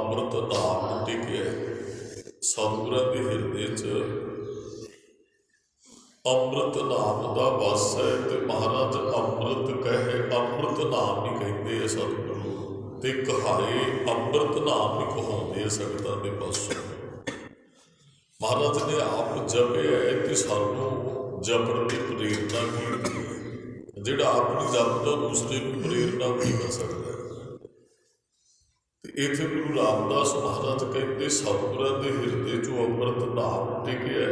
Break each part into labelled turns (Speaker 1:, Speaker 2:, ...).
Speaker 1: ਅੰਮ੍ਰਿਤ ਨਾਮ ਟਿਕਿਆ। ਸਤਿਗੁਰਾਂ ਦੇ ਹਿਰਦੇ 'ਚ ਅੰਮ੍ਰਿਤ ਨਾਮ ਦਾ ਵਾਸ ਹੈ। ਤੇ ਮਹਾਰਾਜ ਅੰਮ੍ਰਿਤ ਕਹੇ, ਅੰਮ੍ਰਿਤ ਨਾਮ ਹੀ ਕਹਿੰਦੇ ਆ ਸਤਿਗੁਰੂ, ਤੇ ਕਹਾਏ ਅੰਮ੍ਰਿਤ ਨਾਮ ਹੀ ਕਹਾਉਂਦੇ ਆ ਸੰਗਤਾਂ ਦੇ ਪਾਸੋਂ। ਮਹਾਰਾਜ ਨੇ ਆਪ ਜਪਿਆ ਹੈ ਤੇ ਸਾਨੂੰ ਜਪਣ ਦੀ ਪ੍ਰੇਰਨਾ ਕੀਤੀ। ਜਿਹੜਾ ਆਪ ਨਹੀਂ ਜਪਦਾ ਦੂਸਰੇ ਨੂੰ ਪ੍ਰੇਰਨਾ ਵੀ ਕਰ ਸਕਦਾ ਹੈ। ਤੇ ਇੱਥੇ ਗੁਰੂ ਰਾਮਦਾਸ ਮਹਾਰਾਜ ਕਹਿੰਦੇ ਸਤਿਗੁਰਾਂ ਦੇ ਹਿਰਦੇ 'ਚੋਂ ਅੰਮ੍ਰਿਤ ਨਾਮ ਟਿਕਿਆ।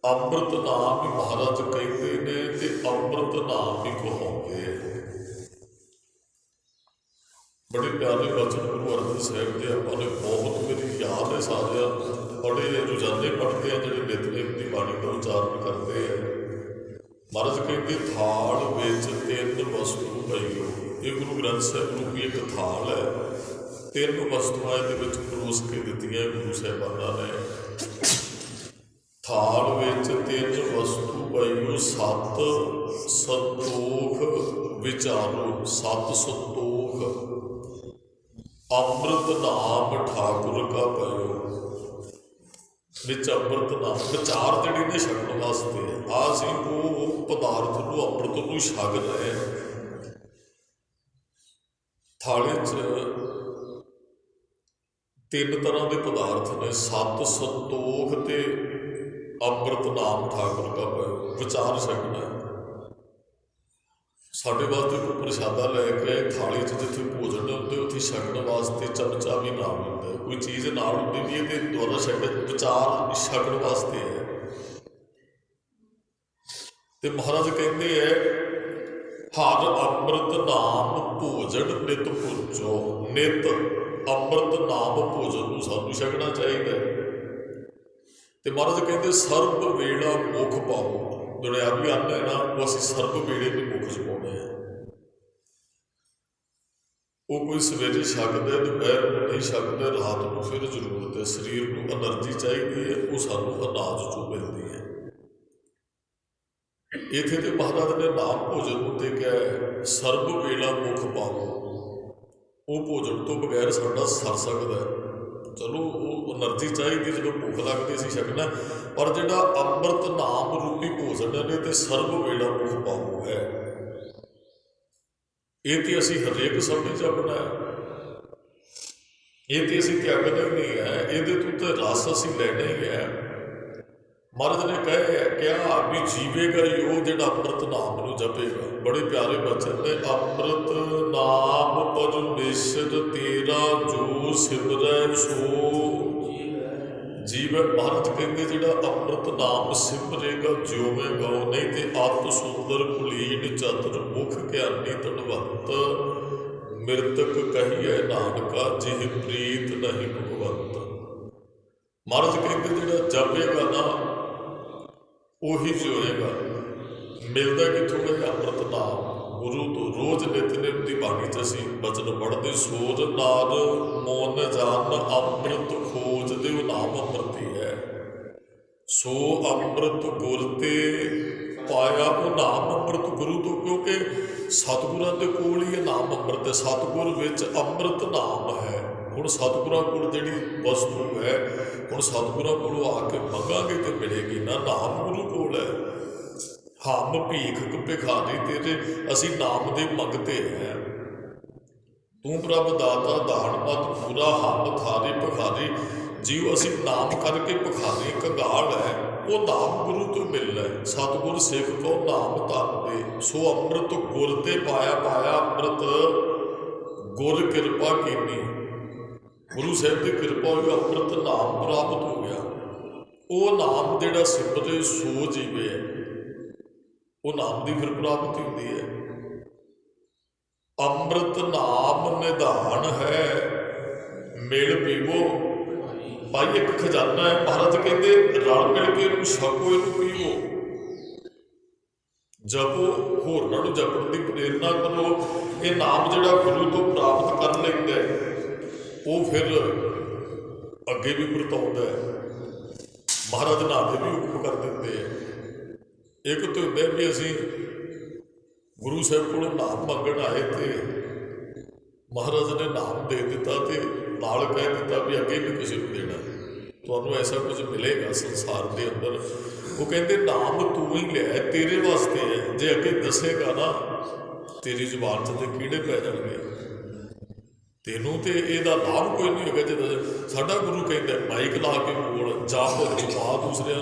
Speaker 1: ਅੰਮ੍ਰਿਤ ਨਾਮ ਹੀ ਮਹਾਰਾਜ ਕਹਿੰਦੇ ਨੇ ਤੇ ਅੰਮ੍ਰਿਤ ਨਾਮ ਹੀ ਕਹਾਉਂਦੇ ਆ। ਬੜੇ ਪਿਆਰੇ ਬਚਨ ਗੁਰੂ ਅਰਜਨ ਸਾਹਿਬ ਦੇ ਆਪਾਂ ਨੇ ਬਹੁਤ ਮੇਰੀ ਯਾਦ ਹੈ ਸਾਰਿਆਂ ਨੂੰ, ਬੜੇ ਰੋਜ਼ਾਨੇ ਪੜ੍ਹਦੇ ਆ ਜਿਹੜੇ ਨਿਤਨੇਮ ਦੀ ਬਾਣੀ ਦਾ ਉਚਾਰਨ ਕਰਦੇ ਆ। ਮਹਾਰਾਜ ਕਹਿੰਦੇ ਥਾਲ ਵਿੱਚ ਤਿੰਨ ਵਸਤੂ ਪਈਓ। ਇਹ ਗੁਰੂ ਗ੍ਰੰਥ ਸਾਹਿਬ ਰੂਪੀ ਇੱਕ ਥਾਲ ਹੈ। ਤਿੰਨ ਵਸਤੂਆਂ ਇਹਦੇ ਵਿੱਚ ਪਰੋਸ ਕੇ ਦਿੱਤੀਆਂ ਗੁਰੂ ਸਾਹਿਬਾਨਾਂ ਨੇ। ਥਾਲ ਵਿੱਚ ਤਿੰਨ ਵਸਤੂ ਪਈਓ, ਸਤ ਸੰਤੋਖ ਵਿਚਾਰੋ। ਸਤ ਸੰਤੋਖ ਅੰਮ੍ਰਿਤ ਨਾਮ ਠਾਕੁਰ ਕਾ ਪਇਓ। ਵਿੱਚ ਅੰਮ੍ਰਿਤ ਨਾਮ ਵਿਚਾਰ ਜਿਹੜੇ ਨੇ ਛਕਣ ਵਾਸਤੇ ਆ। ਅਸੀਂ ਉਹ ਪਦਾਰਥ ਨੂੰ ਅੰਮ੍ਰਿਤ ਨੂੰ ਛਕ ਰਹੇ ਹਾਂ। ਥਾਲੀ 'ਚ ਤਿੰਨ ਤਰ੍ਹਾਂ ਦੇ ਪਦਾਰਥ ਨੇ, ਸਤ ਸੰਤੋਖ ਤੇ ਅੰਮ੍ਰਿਤ ਨਾਮ ਠਾਕੁਰ ਕਾ ਪਇਓ। ਵਿਚਾਰ ਛਕਣਾ ਸਾਡੇ ਵਾਸਤੇ ਕੋਈ ਪ੍ਰਸ਼ਾਦਾ ਲੈ ਕੇ ਥਾਲੀ 'ਚ ਜਿੱਥੇ ਭੋਜਨ ਹੁੰਦੇ ਉੱਥੇ ਛਕਣ ਵਾਸਤੇ ਚਮਚਾ ਵੀ ਨਾਲ ਹੁੰਦਾ, ਕੋਈ ਚੀਜ਼ ਨਾਲ ਹੁੰਦੀ ਵੀ ਇਹਦੇ ਦੁਆਰਾ ਵਿਚਾਰ ਛਕਣ ਵਾਸਤੇ ਹੈ। ਤੇ ਮਹਾਰਾਜ ਕਹਿੰਦੇ ਹੈ ਹਰ ਅੰਮ੍ਰਿਤ ਨਾਮ ਭੋਜਨ ਨਿਤ ਭੁਜੋ। ਨਿਤ ਅੰਮ੍ਰਿਤ ਨਾਮ ਭੋਜਨ ਨੂੰ ਸਾਨੂੰ ਛਕਣਾ ਚਾਹੀਦਾ। ਤੇ ਮਹਾਰਾਜ ਕਹਿੰਦੇ ਸਰਬ ਵੇਲਾ ਮੁਖ ਪਾਓ। ਦੁਨਿਆਵੀ ਅੰਨ ਹੈ ਨਾ, ਉਹ ਅਸੀਂ ਸਰਬ ਵੇਲੇ ਦੇ ਮੁੱਖ 'ਚ ਪਾਉਂਦੇ ਹਾਂ। ਉਹ ਕੋਈ ਸਵੇਰੇ ਛਕਦਾ, ਦੁਪਹਿਰ ਨੂੰ ਨਹੀਂ ਛਕਦਾ, ਰਾਤ ਨੂੰ ਫਿਰ ਜ਼ਰੂਰਤ ਹੈ। ਸਰੀਰ ਨੂੰ ਐਨਰਜੀ ਚਾਹੀਦੀ ਹੈ, ਉਹ ਸਾਨੂੰ ਅਨਾਜ 'ਚੋਂ ਮਿਲਦੀ ਹੈ। ਇੱਥੇ ਤੇ ਮਹਾਰਾਜ ਨੇ ਨਾਮ ਭੋਜਨ ਉੱਤੇ ਕਿਹਾ ਸਰਬ ਵੇਲਾ ਮੁਖ ਪਾਓ। ਉਹ ਭੋਜਨ ਤੋਂ ਬਗੈਰ ਸਾਡਾ ਸਰ ਸਕਦਾ ਹੈ। ਚਲੋ ਉਹ ਐਨਰਜੀ ਚਾਹੀਦੀ, ਜਦੋਂ ਭੁੱਖ ਲੱਗਦੀ ਅਸੀਂ ਛਕਣਾ। ਪਰ ਜਿਹੜਾ ਅੰਮ੍ਰਿਤ ਨਾਮ ਰੂਪੀ ਭੋਜਨ ਨੇ ਤੇ ਸਰਬ ਵੇਲਾ ਮੁਖ ਪਾਓ ਹੈ। ਇਹ ਤੇ ਅਸੀਂ ਹਰੇਕ ਸਮੇਂ ਜਪਣਾ ਹੈ। ਇਹ ਤੇ ਅਸੀਂ ਤਿਆਗਣਾ ਹੀ ਨਹੀਂ ਹੈ। ਇਹਦੇ ਤੋਂ ਤਾਂ ਰਸ ਅਸੀਂ ਲੈਣਾ ਹੀ ਹੈ। ਮਹਾਰਾਜ ਨੇ ਕਿਹਾ ਵੀ ਜੀਵੇਗਾ ਹੀ ਉਹ ਜਿਹੜਾ ਅੰਮ੍ਰਿਤ ਨਾਮ ਨੂੰ ਜਪੇਗਾ। ਬੜੇ ਪਿਆਰੇ ਬਚਨ ਨੇ। ਅੰਮ੍ਰਿਤ ਨਾਮ ਪਰਮੇਸ਼ਰ ਤੇਰਾ ਜੋ ਸਿਮਰੈ ਸੋ ਜੀਵ। ਮਹਾਰਾਜ ਕਹਿੰਦੇ ਜਿਹੜਾ ਅੰਮ੍ਰਿਤ ਨਾਮ ਸਿਮਰੇਗਾ ਜਿਉਵੇਗਾ। ਨਹੀਂ ਤੇ ਅਤ ਸੁੰਦਰ ਕੁਲੀਨ ਚਤੁਰ ਮੁਖ ਗਿਆਨੀ ਧਨਵੰਤ ਮਿਰਤਕ ਕਹੀਏ ਨਾਨਕਾ ਜਿਹ ਪ੍ਰੀਤ ਨਹੀਂ ਭਗਵੰਤ। ਮਹਾਰਾਜ ਕਹਿੰਦੇ ਜਿਹੜਾ ਜਪੇਗਾ ਨਾ ਉਹੀ ਜਿਉਏਗਾ। ਮਿਲਦਾ ਕਿੱਥੋਂ ਹੈ? ਅੰਮ੍ਰਿਤ ਨਾਮ ਗੁਰੂ ਤੋਂ। ਰੋਜ਼ ਨਿਤਨੇਮ ਦੀ ਬਾਣੀ 'ਚ ਅਸੀਂ ਬਚਨ ਪੜ੍ਹਦੇ ਸੋਰ ਨਾਦ ਮੋਨ ਜਾਨ ਅੰਮ੍ਰਿਤ ਖੋਜ ਦੇ। ਉਹ ਨਾਮ ਅੰਮ੍ਰਿਤ ਹੀ ਹੈ। ਸੋ ਅੰਮ੍ਰਿਤ ਗੁਰ ਤੇ ਪਾਇਆ। ਉਹ ਨਾਮ ਅੰਮ੍ਰਿਤ ਗੁਰੂ ਤੋਂ, ਕਿਉਂਕਿ ਸਤਿਗੁਰਾਂ ਦੇ ਕੋਲ ਹੀ ਇਹ ਨਾਮ ਅੰਮ੍ਰਿਤ ਹੈ। ਸਤਿਗੁਰ ਵਿੱਚ ਅੰਮ੍ਰਿਤ ਨਾਮ ਹੈ। ਹੁਣ ਸਤਿਗੁਰਾਂ ਕੋਲ ਜਿਹੜੀ ਵਸਤੂ ਹੈ, ਹੁਣ ਸਤਿਗੁਰਾਂ ਕੋਲੋਂ ਆ ਕੇ ਮੰਗਾਂਗੇ ਤੇ ਮਿਲੇਗੀ ਨਾ। ਨਾਮ ਗੁਰੂ ਕੋਲ ਹੈ। ਹਮ ਭੀਖ ਭਿਖਾਰੀ ਤੇਰੇ, ਅਸੀਂ ਨਾਮ ਦੇ ਮੰਗਤੇ ਹੈ। ਤੂੰ ਪ੍ਰਭ ਦਾਤਾ ਦਾਨ ਮਤ ਪੂਰਾ ਹਮ ਥਾਰੇ ਭਿਖਾਰੀ। ਜਿਉ ਅਸੀਂ ਨਾਮ ਕਰਕੇ ਭਿਖਾਰੀ ਕੰਗਾਲ ਹੈ, ਉਹ ਨਾਮ ਗੁਰੂ ਤੋਂ ਮਿਲਣਾ ਹੈ। ਸਤਿਗੁਰ ਸਿੱਖ ਕੋ ਨਾਮ ਧਨ ਦੇ। ਸੋ ਅੰਮ੍ਰਿਤ ਗੁਰ ਤੇ ਪਾਇਆ ਅੰਮ੍ਰਿਤ ਗੁਰ ਕਿਰਪਾ ਕੀਨੀ। ਗੁਰੂ ਸਾਹਿਬ ਦੀ ਕਿਰਪਾ ਹੋਈ, ਅੰਮ੍ਰਿਤ ਨਾਮ ਪ੍ਰਾਪਤ ਹੋ ਗਿਆ। ਉਹ ਨਾਮ ਜਿਹੜਾ ਸਿਮਰੇ ਸੋ ਜੀਵੇ ਹੈ। ਉਹ ਨਾਮ ਦੀ ਫਿਰ ਪ੍ਰਾਪਤੀ ਹੁੰਦੀ ਹੈ। ਅੰਮ੍ਰਿਤ ਨਾਮ ਨਿਧਾਨ ਹੈ ਮਿਲ ਪੀਵੋ। ਭਾਈ ਇੱਕ ਖਜ਼ਾਨਾ ਹੈ। ਮਹਾਰਾਜ ਕਹਿੰਦੇ ਰਲ ਮਿਲ ਕੇ ਇਹਨੂੰ ਛਕੋ, ਇਹਨੂੰ ਪੀਵੋ, ਜਪੋ, ਹੋਰਨਾਂ ਨੂੰ ਜਪਣ ਦੀ ਪ੍ਰੇਰਨਾ ਕਰੋ। ਇਹ ਨਾਮ ਜਿਹੜਾ ਗੁਰੂ ਤੋਂ ਪ੍ਰਾਪਤ ਕਰ ਲੈਂਦਾ ਉਹ ਫਿਰ ਅੱਗੇ ਵੀ ਵਰਤਾਉਂਦਾ ਹੈ। ਮਹਾਰਾਜ ਨਾਮ ਦੇ ਵੀ ਹੁਕਮ ਕਰ ਦਿੰਦੇ ਆ। ਇੱਕ ਤਾਂ ਹੁੰਦਾ ਵੀ ਅਸੀਂ ਗੁਰੂ ਸਾਹਿਬ ਕੋਲੋਂ ਨਾਮ ਮੰਗਣ ਆਏ ਤੇ ਮਹਾਰਾਜ ਨੇ ਨਾਮ ਦੇ ਦਿੱਤਾ ਤੇ नाल कह दिता भी अगे भी किसी को देना, तुहानूं ऐसा कुछ मिलेगा संसार के अंदर। वो कहते नाम तू ही लिया तेरे वास्ते है, जे अगे दसेगा ना तेरी जुबान च ते कीड़े पै जाएंगे, तेनों तो यदा लाभ कोई नहीं होगा। जो साडा गुरु कहता माइक ला के बोल जा छुपा दूसरिया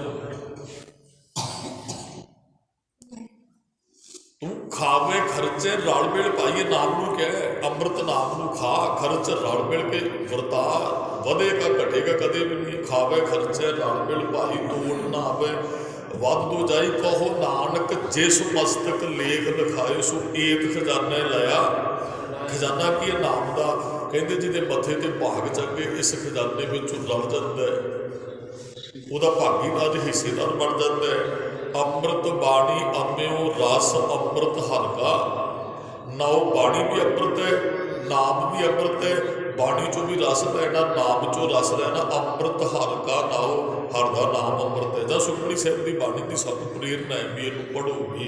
Speaker 1: तू खावे खर्चे रल मिल पाइए, नाम नू क्या है अमृत नाम नू खा, खर्च रल मिल के वरता, वधेगा घटेगा कदे भी नहीं। खावे खर्चे रल मिल पाई तोड़ ना आवे, वध दो जाई कहो नानक जिस मस्तक लेख लिखाए सो एक खजाना लाया। खजाना की है नाम का, कहते जिहदे मथे ते भाग चंगे इस खजाने में रल जाता है, वह भागीदार हिस्सेदार बन जाता है। अमृत बाणी अम्यो रस अमृत हर का, नाओ बाणी भी अमृत है नाम भी अमृत है, बाणी चो भी रस लेना नाम चो रस लेना, अमृत हर का नाओ हर का नाम अमृत है। जां सुखमनी साहिब की बाणी की सानूं प्रेरणा है भी इनू पढ़ो भी।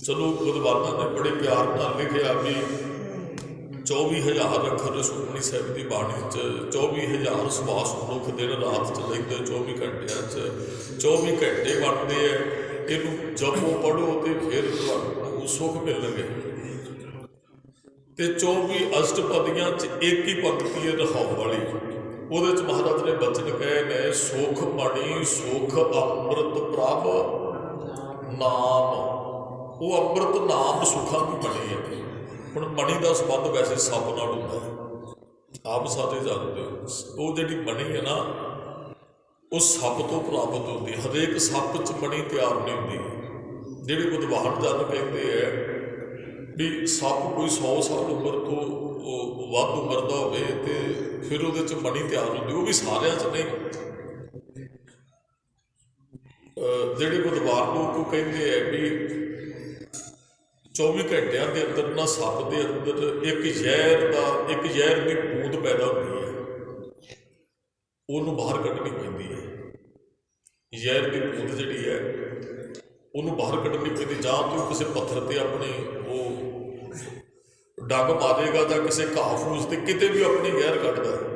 Speaker 1: चलो विद्वानां ने बड़े प्यार नाल लिखिया भी 24,000 अखर सुखमनी साहिब की बाणी च, 24,000 सुभाष मनुख दिन रात च लेंदे, 24 घंटिया 24 घंटे बनते हैं। इनू जपो पढ़ो तो फिर तुहानूं सुख मिलणगे। तो 24 अष्टपदियां च एक ही पंक्ति है रहाउण वाली, ਉਹਦੇ ਚ महाराज ने बचन कहे ने सुख मणि सुख अमृत प्रभ नाम। वो अमृत नाम सुखा की मणि है। ਹੁਣ ਮਣੀ ਦਾ ਸੰਬੰਧ ਵੈਸੇ ਸੱਪ ਨਾਲ ਹੁੰਦਾ ਹੈ, ਆਪ ਸਾਰੇ ਜਾਣਦੇ ਹੋ। ਉਹ ਜਿਹੜੀ ਮਣੀ ਹੈ ਨਾ ਉਹ ਸੱਪ ਤੋਂ ਪ੍ਰਾਪਤ ਹੁੰਦੀ, ਹਰੇਕ ਸੱਪ 'ਚ ਮਣੀ ਤਿਆਰ ਨਹੀਂ ਹੁੰਦੀ। ਜਿਹੜੇ ਵਿਦਵਾਨ ਜਨ ਕਹਿੰਦੇ ਹੈ ਵੀ ਸੱਪ ਕੋਈ 100 ਸਾਲ ਉਮਰ ਤੋਂ ਵੱਧ ਉਮਰ ਦਾ ਹੋਵੇ ਤੇ ਫਿਰ ਉਹਦੇ 'ਚ ਮਣੀ ਤਿਆਰ ਹੁੰਦੀ, ਉਹ ਵੀ ਸਾਰਿਆਂ 'ਚ ਨਹੀਂ। ਜਿਹੜੇ ਵਿਦਵਾਨ ਲੋਕ ਉਹ ਕਹਿੰਦੇ ਹੈ ਵੀ 24 घंटिया के अंदर ना सप के अंदर एक जहर की बूंद पैदा होती है, उन्होंने बाहर कढ़नी पैंदी है। जहर की बूंद जी है उन्होंने बाहर कढ़नी पैंदी, जां तो किसी पत्थर पर अपनी वो डंग मारेगा जां किसी घाह फूस से किते भी अपनी जहर कढ़दा है।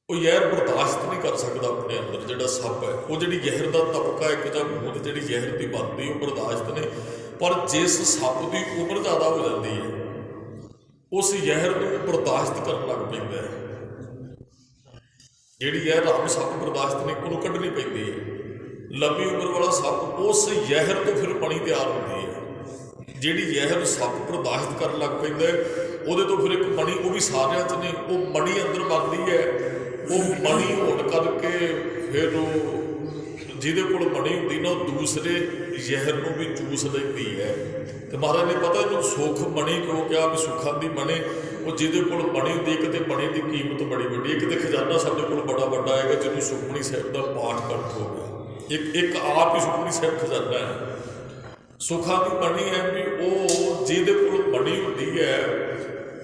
Speaker 1: वो जहर बर्दाश्त नहीं कर सकता अपने अंदर, जो सप है वो जी जहर का तबका एक जां बूंद जी जहर की बनती वो बर्दाश्त नहीं। पर जिस सप की उम्र ज़्यादा हो जाती है उस जहर को बर्दाश्त करने लग पैंदा है। जी जहर आम सप बर्दाश्त नहीं उन्होंने कढ़नी पैंदी है। लंबी उम्र वाला सप उस जहर तो फिर मणी तैयार होती है। जी जहर सप बर्दाश्त कर लग पैंदा है वो तो फिर एक मणी वो भी सारिया च नहीं, वो मणी अंदर बनती है। वो मणी होने करके फिर ਜਿਹਦੇ ਕੋਲ ਮਣੀ ਹੁੰਦੀ ਨਾ ਉਹ ਦੂਸਰੇ ਜ਼ਹਿਰ ਨੂੰ ਵੀ ਚੂਸ ਲੈਂਦੀ ਹੈ। ਤੇ ਮਹਾਰਾਜ ਨੇ ਪਤਾ ਇਹਨੂੰ ਸੁੱਖ ਮਣੀ ਕਿਉਂ ਕਿਹਾ ਵੀ ਸੁੱਖਾਂ ਦੀ ਮਣੀ, ਉਹ ਜਿਹਦੇ ਕੋਲ ਮਣੀ ਹੁੰਦੀ ਇੱਕ ਤੇ ਮਣੀ ਦੀ ਕੀਮਤ ਬੜੀ ਵੱਡੀ, ਇੱਕ ਤੇ ਖਜ਼ਾਨਾ ਸਾਡੇ ਕੋਲ ਬੜਾ ਵੱਡਾ ਹੈਗਾ ਜਿਹਨੂੰ ਸੁਖਮਨੀ ਸਾਹਿਬ ਦਾ ਪਾਠ ਕੰਠ ਹੋ ਗਿਆ। ਇੱਕ ਆਪ ਹੀ ਸੁਖਮਨੀ ਸਾਹਿਬ ਖਜ਼ਾਨਾ ਹੈ। ਸੁੱਖਾਂ ਦੀ ਮਣੀ ਹੈ ਵੀ ਉਹ ਜਿਹਦੇ ਕੋਲ ਮਣੀ ਹੁੰਦੀ ਹੈ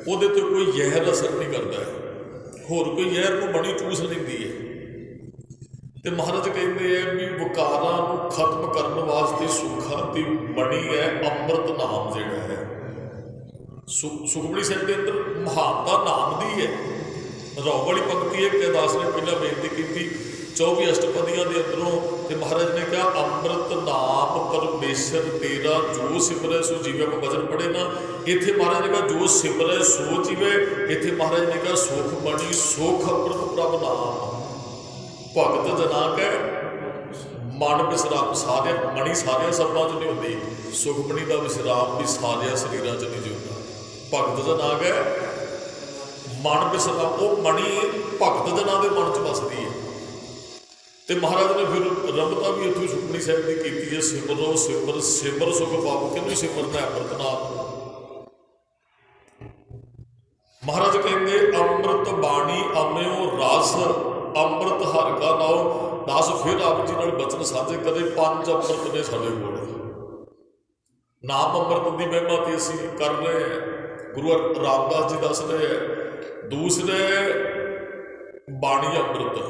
Speaker 1: ਉਹਦੇ ਤੇ ਕੋਈ ਜ਼ਹਿਰ ਅਸਰ ਨਹੀਂ ਕਰਦਾ ਹੈ, ਹੋਰ ਕੋਈ ਜ਼ਹਿਰ ਨੂੰ ਮਣੀ ਚੂਸ ਲੈਂਦੀ ਹੈ। तो महाराज कहते हैं भी विकारां नूं खत्म करने वास्ते सुखां दी मणी है अमृत नाम जिहड़ा है। सुखमनी साहिब के अंदर महानता नाम दी है। रौ वाली पंक्ति एक दास ने पहला बेनती की 24 अष्टपदियां के अंदरों तो महाराज ने कहा अमृत नाम परमेश्वर तेरा जो सिमरै सो जीवे। आप वचन पढ़े ना, इत्थे महाराज ने कहा जो सिमरै सो जीवे, इत्थे महाराज ने कहा सुख मणि सुख अमृत प्रभ नाम। भगत जना कह मन विश्राम सारे मणि सारिया सब्बां च नहीं होती, सुखमणि का विश्राम भी सारिया शरीरां च नहीं जिंदा। भगत जना कह मन विश्राम वो मणि भगत जना के मन च बसती है। तो महाराज ने फिर रमता भी इतों सुखमनी साहिब की की है सिमरो सिमर सिमर सुख पाओ। किनू सिमरना है? अमृत नाम। महाराज कहते अमृत बाणी अम्यो रस अमृत हर का नाओ। दस फिर आप जी नाल बचन साझे कदे 5 अमृत ने साडे कोल। नाम अमृत की महिमा तो असीं कर रहे हैं, गुरु रामदास जी दस रहे हैं। दूसरे बाणी अमृत,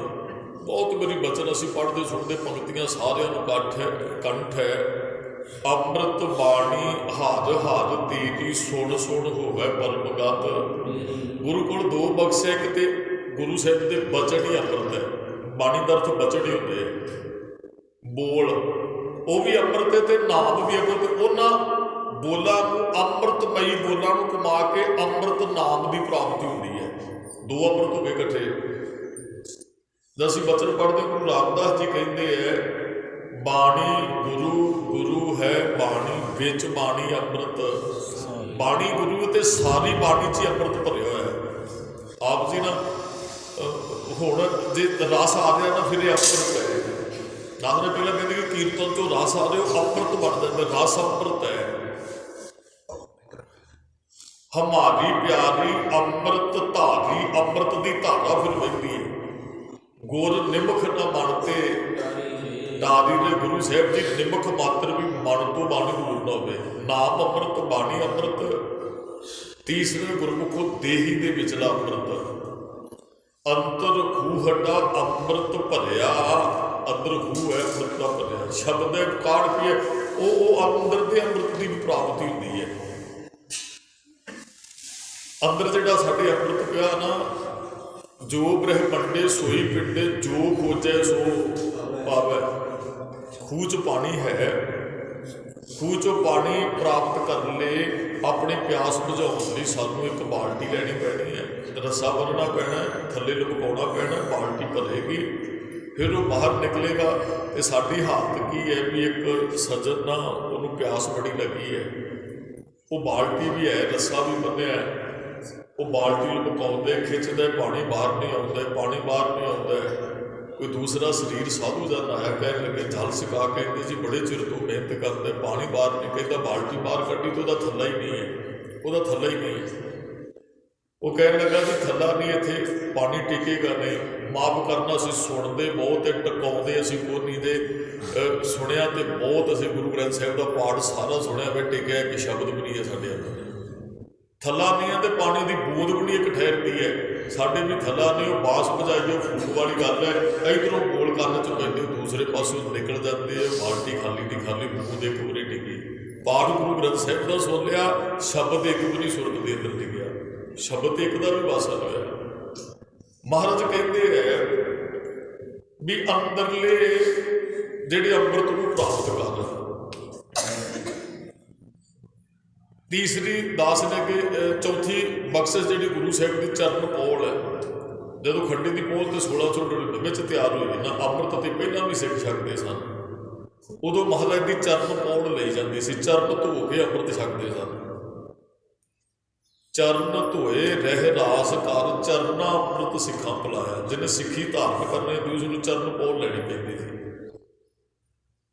Speaker 1: बहुत मेरी बचन असीं पढ़ते सुनते पंक्तियां सारियां नूं कंठ है ਅੰਮ੍ਰਿਤ ਬਾਣੀ ਹਰ ਹਰ ਤੇਰੀ ਸੁਣ ਸੁਣ ਹੋਵੇ ਪਰਮਗਤ। ਗੁਰੂ ਕੋਲ ਦੋ ਬਖਸ਼ ਹੈ, ਕਿਤੇ ਗੁਰੂ ਸਾਹਿਬ ਦੇ ਬਚਨ ਹੀ ਅੰਮ੍ਰਿਤ ਹੈ। ਬਾਣੀ ਦਾ ਅਰਥ ਬਚਨ ਹੀ ਹੁੰਦੇ ਹੈ। ਬੋਲ ਉਹ ਵੀ ਅੰਮ੍ਰਿਤ ਹੈ ਤੇ ਨਾਮ ਵੀ ਅੰਮ੍ਰਿਤ। ਉਹਨਾਂ ਬੋਲਾਂ ਨੂੰ, ਅੰਮ੍ਰਿਤਮਈ ਬੋਲਾਂ ਨੂੰ ਕਮਾ ਕੇ ਅੰਮ੍ਰਿਤ ਨਾਮ ਦੀ ਪ੍ਰਾਪਤੀ ਹੁੰਦੀ ਹੈ। ਦੋ ਅੰਮ੍ਰਿਤ ਹੋ ਗਏ ਇਕੱਠੇ। ਜਦ ਅਸੀਂ ਬਚਨ ਪੜ੍ਹਦੇ ਗੁਰੂ ਰਾਮਦਾਸ ਜੀ ਕਹਿੰਦੇ ਹੈ, ਬਾਣੀ ਗੁਰੂ ਗੁਰੂ ਹੈ ਬਾਣੀ, ਵਿੱਚ ਬਾਣੀ ਅੰਮ੍ਰਿਤ। ਬਾਣੀ ਗੁਰੂ ਤੇ ਸਾਰੀ ਬਾਣੀ 'ਚ ਹੀ ਅੰਮ੍ਰਿਤ ਭਰਿਆ ਹੋਇਆ ਹੈ। ਆਪ ਜੀ ਨਾ ਹੁਣ ਜੇ ਰਸ ਆ ਰਿਹਾ ਨਾ ਫਿਰ ਇਹ ਅੰਮ੍ਰਿਤ ਹੈ। ਨਾਮ ਨੇ ਪਹਿਲਾਂ ਕਹਿੰਦੇ ਕਿ ਕੀਰਤਨ 'ਚੋਂ ਰਸ ਆ ਰਿਹਾ, ਉਹ ਅੰਮ੍ਰਿਤ ਬਣ ਜਾਂਦਾ। ਰਸ ਅੰਮ੍ਰਿਤ ਹੈ। ਹਮਾਰੀ ਪਿਆਰੀ ਅੰਮ੍ਰਿਤ ਧਾਰੀ, ਅੰਮ੍ਰਿਤ ਦੀ ਧਾਰਾ ਫਿਰ ਵਹਿੰਦੀ ਹੈ। ਗੁਰ ਨਿਮਖ ਨਾ ਮਨ ਤੇ ਦਾਦੀ ਦੇ ਗੁਰੂ ਸਾਹਿਬ ਜੀ ਨਿਮਖ ਮਾਤਰ ਵੀ ਮਨ ਤੋਂ ਬਾਣੀ ਦੂਰ ਨਾ ਹੋਵੇ। ਨਾਮ ਅੰਮ੍ਰਿਤ, ਬਾਣੀ ਅੰਮ੍ਰਿਤ। ਤੀਸਰੇ ਗੁਰਮੁਖੋ ਦੇਹੀ ਦੇ ਵਿਚਲਾ ਅੰਮ੍ਰਿਤ। ਅੰਤਰ ਖੂਹਟਾ ਅੰਮ੍ਰਿਤ ਭਰਿਆ, ਅੰਦਰ ਖੂਹ ਹੈ ਅੰਮ੍ਰਿਤ ਦਾ ਭਰਿਆ। ਸ਼ਬਦ ਹੈ ਕਾੜ ਪੀਏ, ਉਹ ਅੰਦਰ ਦੇ ਅੰਮ੍ਰਿਤ ਦੀ ਵੀ ਪ੍ਰਾਪਤੀ ਹੁੰਦੀ ਹੈ। ਅੰਦਰ ਜਿਹੜਾ ਸਾਡੇ ਅੰਮ੍ਰਿਤ ਪਿਆ ਨਾ, ਜੋ ਬ੍ਰਹਮੰਡੇ ਸੋਈ ਪਿੰਡੇ, ਜੋ ਖੋਜੈ ਸੋ ਪਾਵੈ। ਖੂਹ 'ਚ ਪਾਣੀ ਹੈ, ਖੂਹ 'ਚੋਂ ਪਾਣੀ ਪ੍ਰਾਪਤ ਕਰਨ ਲਈ, ਆਪਣੀ ਪਿਆਸ ਬੁਝਾਉਣ ਲਈ ਸਾਨੂੰ ਇੱਕ ਬਾਲਟੀ ਲੈਣੀ ਪੈਣੀ ਹੈ, ਰੱਸਾ ਬੰਨ੍ਹਣਾ ਪੈਣਾ, ਥੱਲੇ ਲਮਕਾਉਣਾ ਪੈਣਾ, ਬਾਲਟੀ ਭਰੇਗੀ, ਫਿਰ ਉਹ ਬਾਹਰ ਨਿਕਲੇਗਾ। ਅਤੇ ਸਾਡੀ ਹਾਲਤ ਕੀ ਹੈ ਵੀ ਇੱਕ ਸੱਜਣ ਨਾ, ਉਹਨੂੰ ਪਿਆਸ ਬੜੀ ਲੱਗੀ ਹੈ, ਉਹ ਬਾਲਟੀ ਵੀ ਹੈ, ਰੱਸਾ ਵੀ ਬੰਨ੍ਹਿਆ, ਉਹ ਬਾਲਟੀ ਲਮਕਾਉਂਦੇ ਖਿੱਚਦੇ, ਪਾਣੀ ਬਾਹਰ ਨਹੀਂ ਆਉਂਦਾ, ਪਾਣੀ ਬਾਹਰ ਨਹੀਂ ਆਉਂਦਾ। ਕੋਈ ਦੂਸਰਾ ਸਰੀਰ ਸਾਧੂ ਜਨ ਆਇਆ, ਕਹਿਣ ਲੱਗੇ ਜਲ ਸਿਕਾ, ਕਹਿੰਦੇ ਜੀ ਬੜੇ ਚਿਰ ਤੋਂ ਮਿਹਨਤ ਕਰਦੇ, ਪਾਣੀ ਬਾਹਰ ਨਹੀਂ। ਕਹਿੰਦਾ ਬਾਲਟੀ ਬਾਹਰ ਕੱਢੀ ਤਾਂ ਉਹਦਾ ਥੱਲਾ ਹੀ ਨਹੀਂ ਹੈ, ਉਹਦਾ ਥੱਲਾ ਹੀ ਨਹੀਂ। ਉਹ ਕਹਿਣ ਲੱਗਾ ਜੀ ਥੱਲਾ ਨਹੀਂ, ਇੱਥੇ ਪਾਣੀ ਟਿਕੇਗਾ ਨਹੀਂ। ਮਾਫ ਕਰਨਾ, ਅਸੀਂ ਸੁਣਦੇ ਬਹੁਤ ਤੇ ਟਿਕਾਉਂਦੇ ਅਸੀਂ ਕੋਈ ਨਹੀਂ ਦੇ। ਸੁਣਿਆ ਤੇ ਬਹੁਤ, ਅਸੀਂ ਗੁਰੂ ਗ੍ਰੰਥ ਸਾਹਿਬ ਦਾ ਪਾਠ ਸਾਰਾ ਸੁਣਿਆ, ਵੀ ਟਿਕਿਆ ਕਿ ਸ਼ਬਦ ਵੀ ਨਹੀਂ ਹੈ ਸਾਡੇ ਅੰਦਰ। ਥੱਲਾ ਨਹੀਂ ਹੈ ਤੇ ਪਾਣੀ ਦੀ ਬੂੰਦ ਵੀ ਨਹੀਂ ਇੱਕ ਠਹਿਰਦੀ ਹੈ। ਸਾਡੇ ਵੀ ਥੱਲਾ ਨਹੀਂ, ਉਹ ਬਾਸ ਭਜਾਈਏ ਫੂਕ ਵਾਲੀ ਗੱਲ ਹੈ। ਇੱਧਰੋਂ ਗੋਲ ਕਰਨ 'ਚ ਪੈਂਦੇ, ਦੂਸਰੇ ਪਾਸਿਓਂ ਨਿਕਲ ਜਾਂਦੇ ਆ, ਬਾਲਟੀ ਖਾਲੀ ਦੀ ਖਾਲੀ, ਬੂੰਦ ਇੱਕ ਵੀ ਨਹੀਂ ਡਿੱਗੀ। ਪਾਠ ਗੁਰੂ ਗ੍ਰੰਥ ਸਾਹਿਬ ਦਾ ਸੁਣ ਲਿਆ, ਸ਼ਬਦ ਇੱਕ ਵੀ ਨਹੀਂ ਸੁਰਗ ਦੇ ਅੰਦਰ ਡਿੱਗਿਆ, ਸ਼ਬਦ ਇੱਕ ਦਾ ਵੀ ਵਾਸਾ ਨਹੀਂ ਹੋਇਆ। ਮਹਾਰਾਜ ਕਹਿੰਦੇ ਹੈ ਵੀ ਅੰਦਰਲੇ ਜਿਹੜੇ ਅੰਮ੍ਰਿਤ ਨੂੰ ਪ੍ਰਾਪਤ ਕਰ। ਤੀਸਰੀ ਦਾਸ ਨੇ ਕਿ ਚੌਥੀ ਬਖਸ਼ਿਸ਼ ਜਿਹੜੀ ਗੁਰੂ ਸਾਹਿਬ ਦੀ ਚਰਨ ਪੌਲ ਹੈ। ਜਦੋਂ ਖੰਡੇ ਦੀ ਪੌਲ ਤੇ 1699 ਵਿੱਚ ਤਿਆਰ ਹੋਈ ਨਾ, ਅੰਮ੍ਰਿਤ ਤੇ ਪਹਿਲਾਂ ਵੀ ਸਿੱਖ ਛਕਦੇ ਸਨ, ਉਦੋਂ ਮਹਾਰਾਜ ਦੀ ਚਰਨ ਪੌਲ ਲਈ ਜਾਂਦੀ ਸੀ। ਚਰਨ ਧੋ ਕੇ ਅੰਮ੍ਰਿਤ ਛਕਦੇ ਸਨ। ਚਰਨ ਧੋਏ ਰਹਿ ਰਾਸ ਕਰ, ਚਰਨਾ ਅੰਮ੍ਰਿਤ ਸਿੱਖਾਂ ਪਿਲਾਇਆ। ਜਿਹਨੇ ਸਿੱਖੀ ਧਾਰਨ ਕਰਨੀ ਹੋਈ, ਉਸਨੂੰ ਚਰਨ ਪੌਲ ਲੈਣੀ ਪੈਂਦੀ ਸੀ।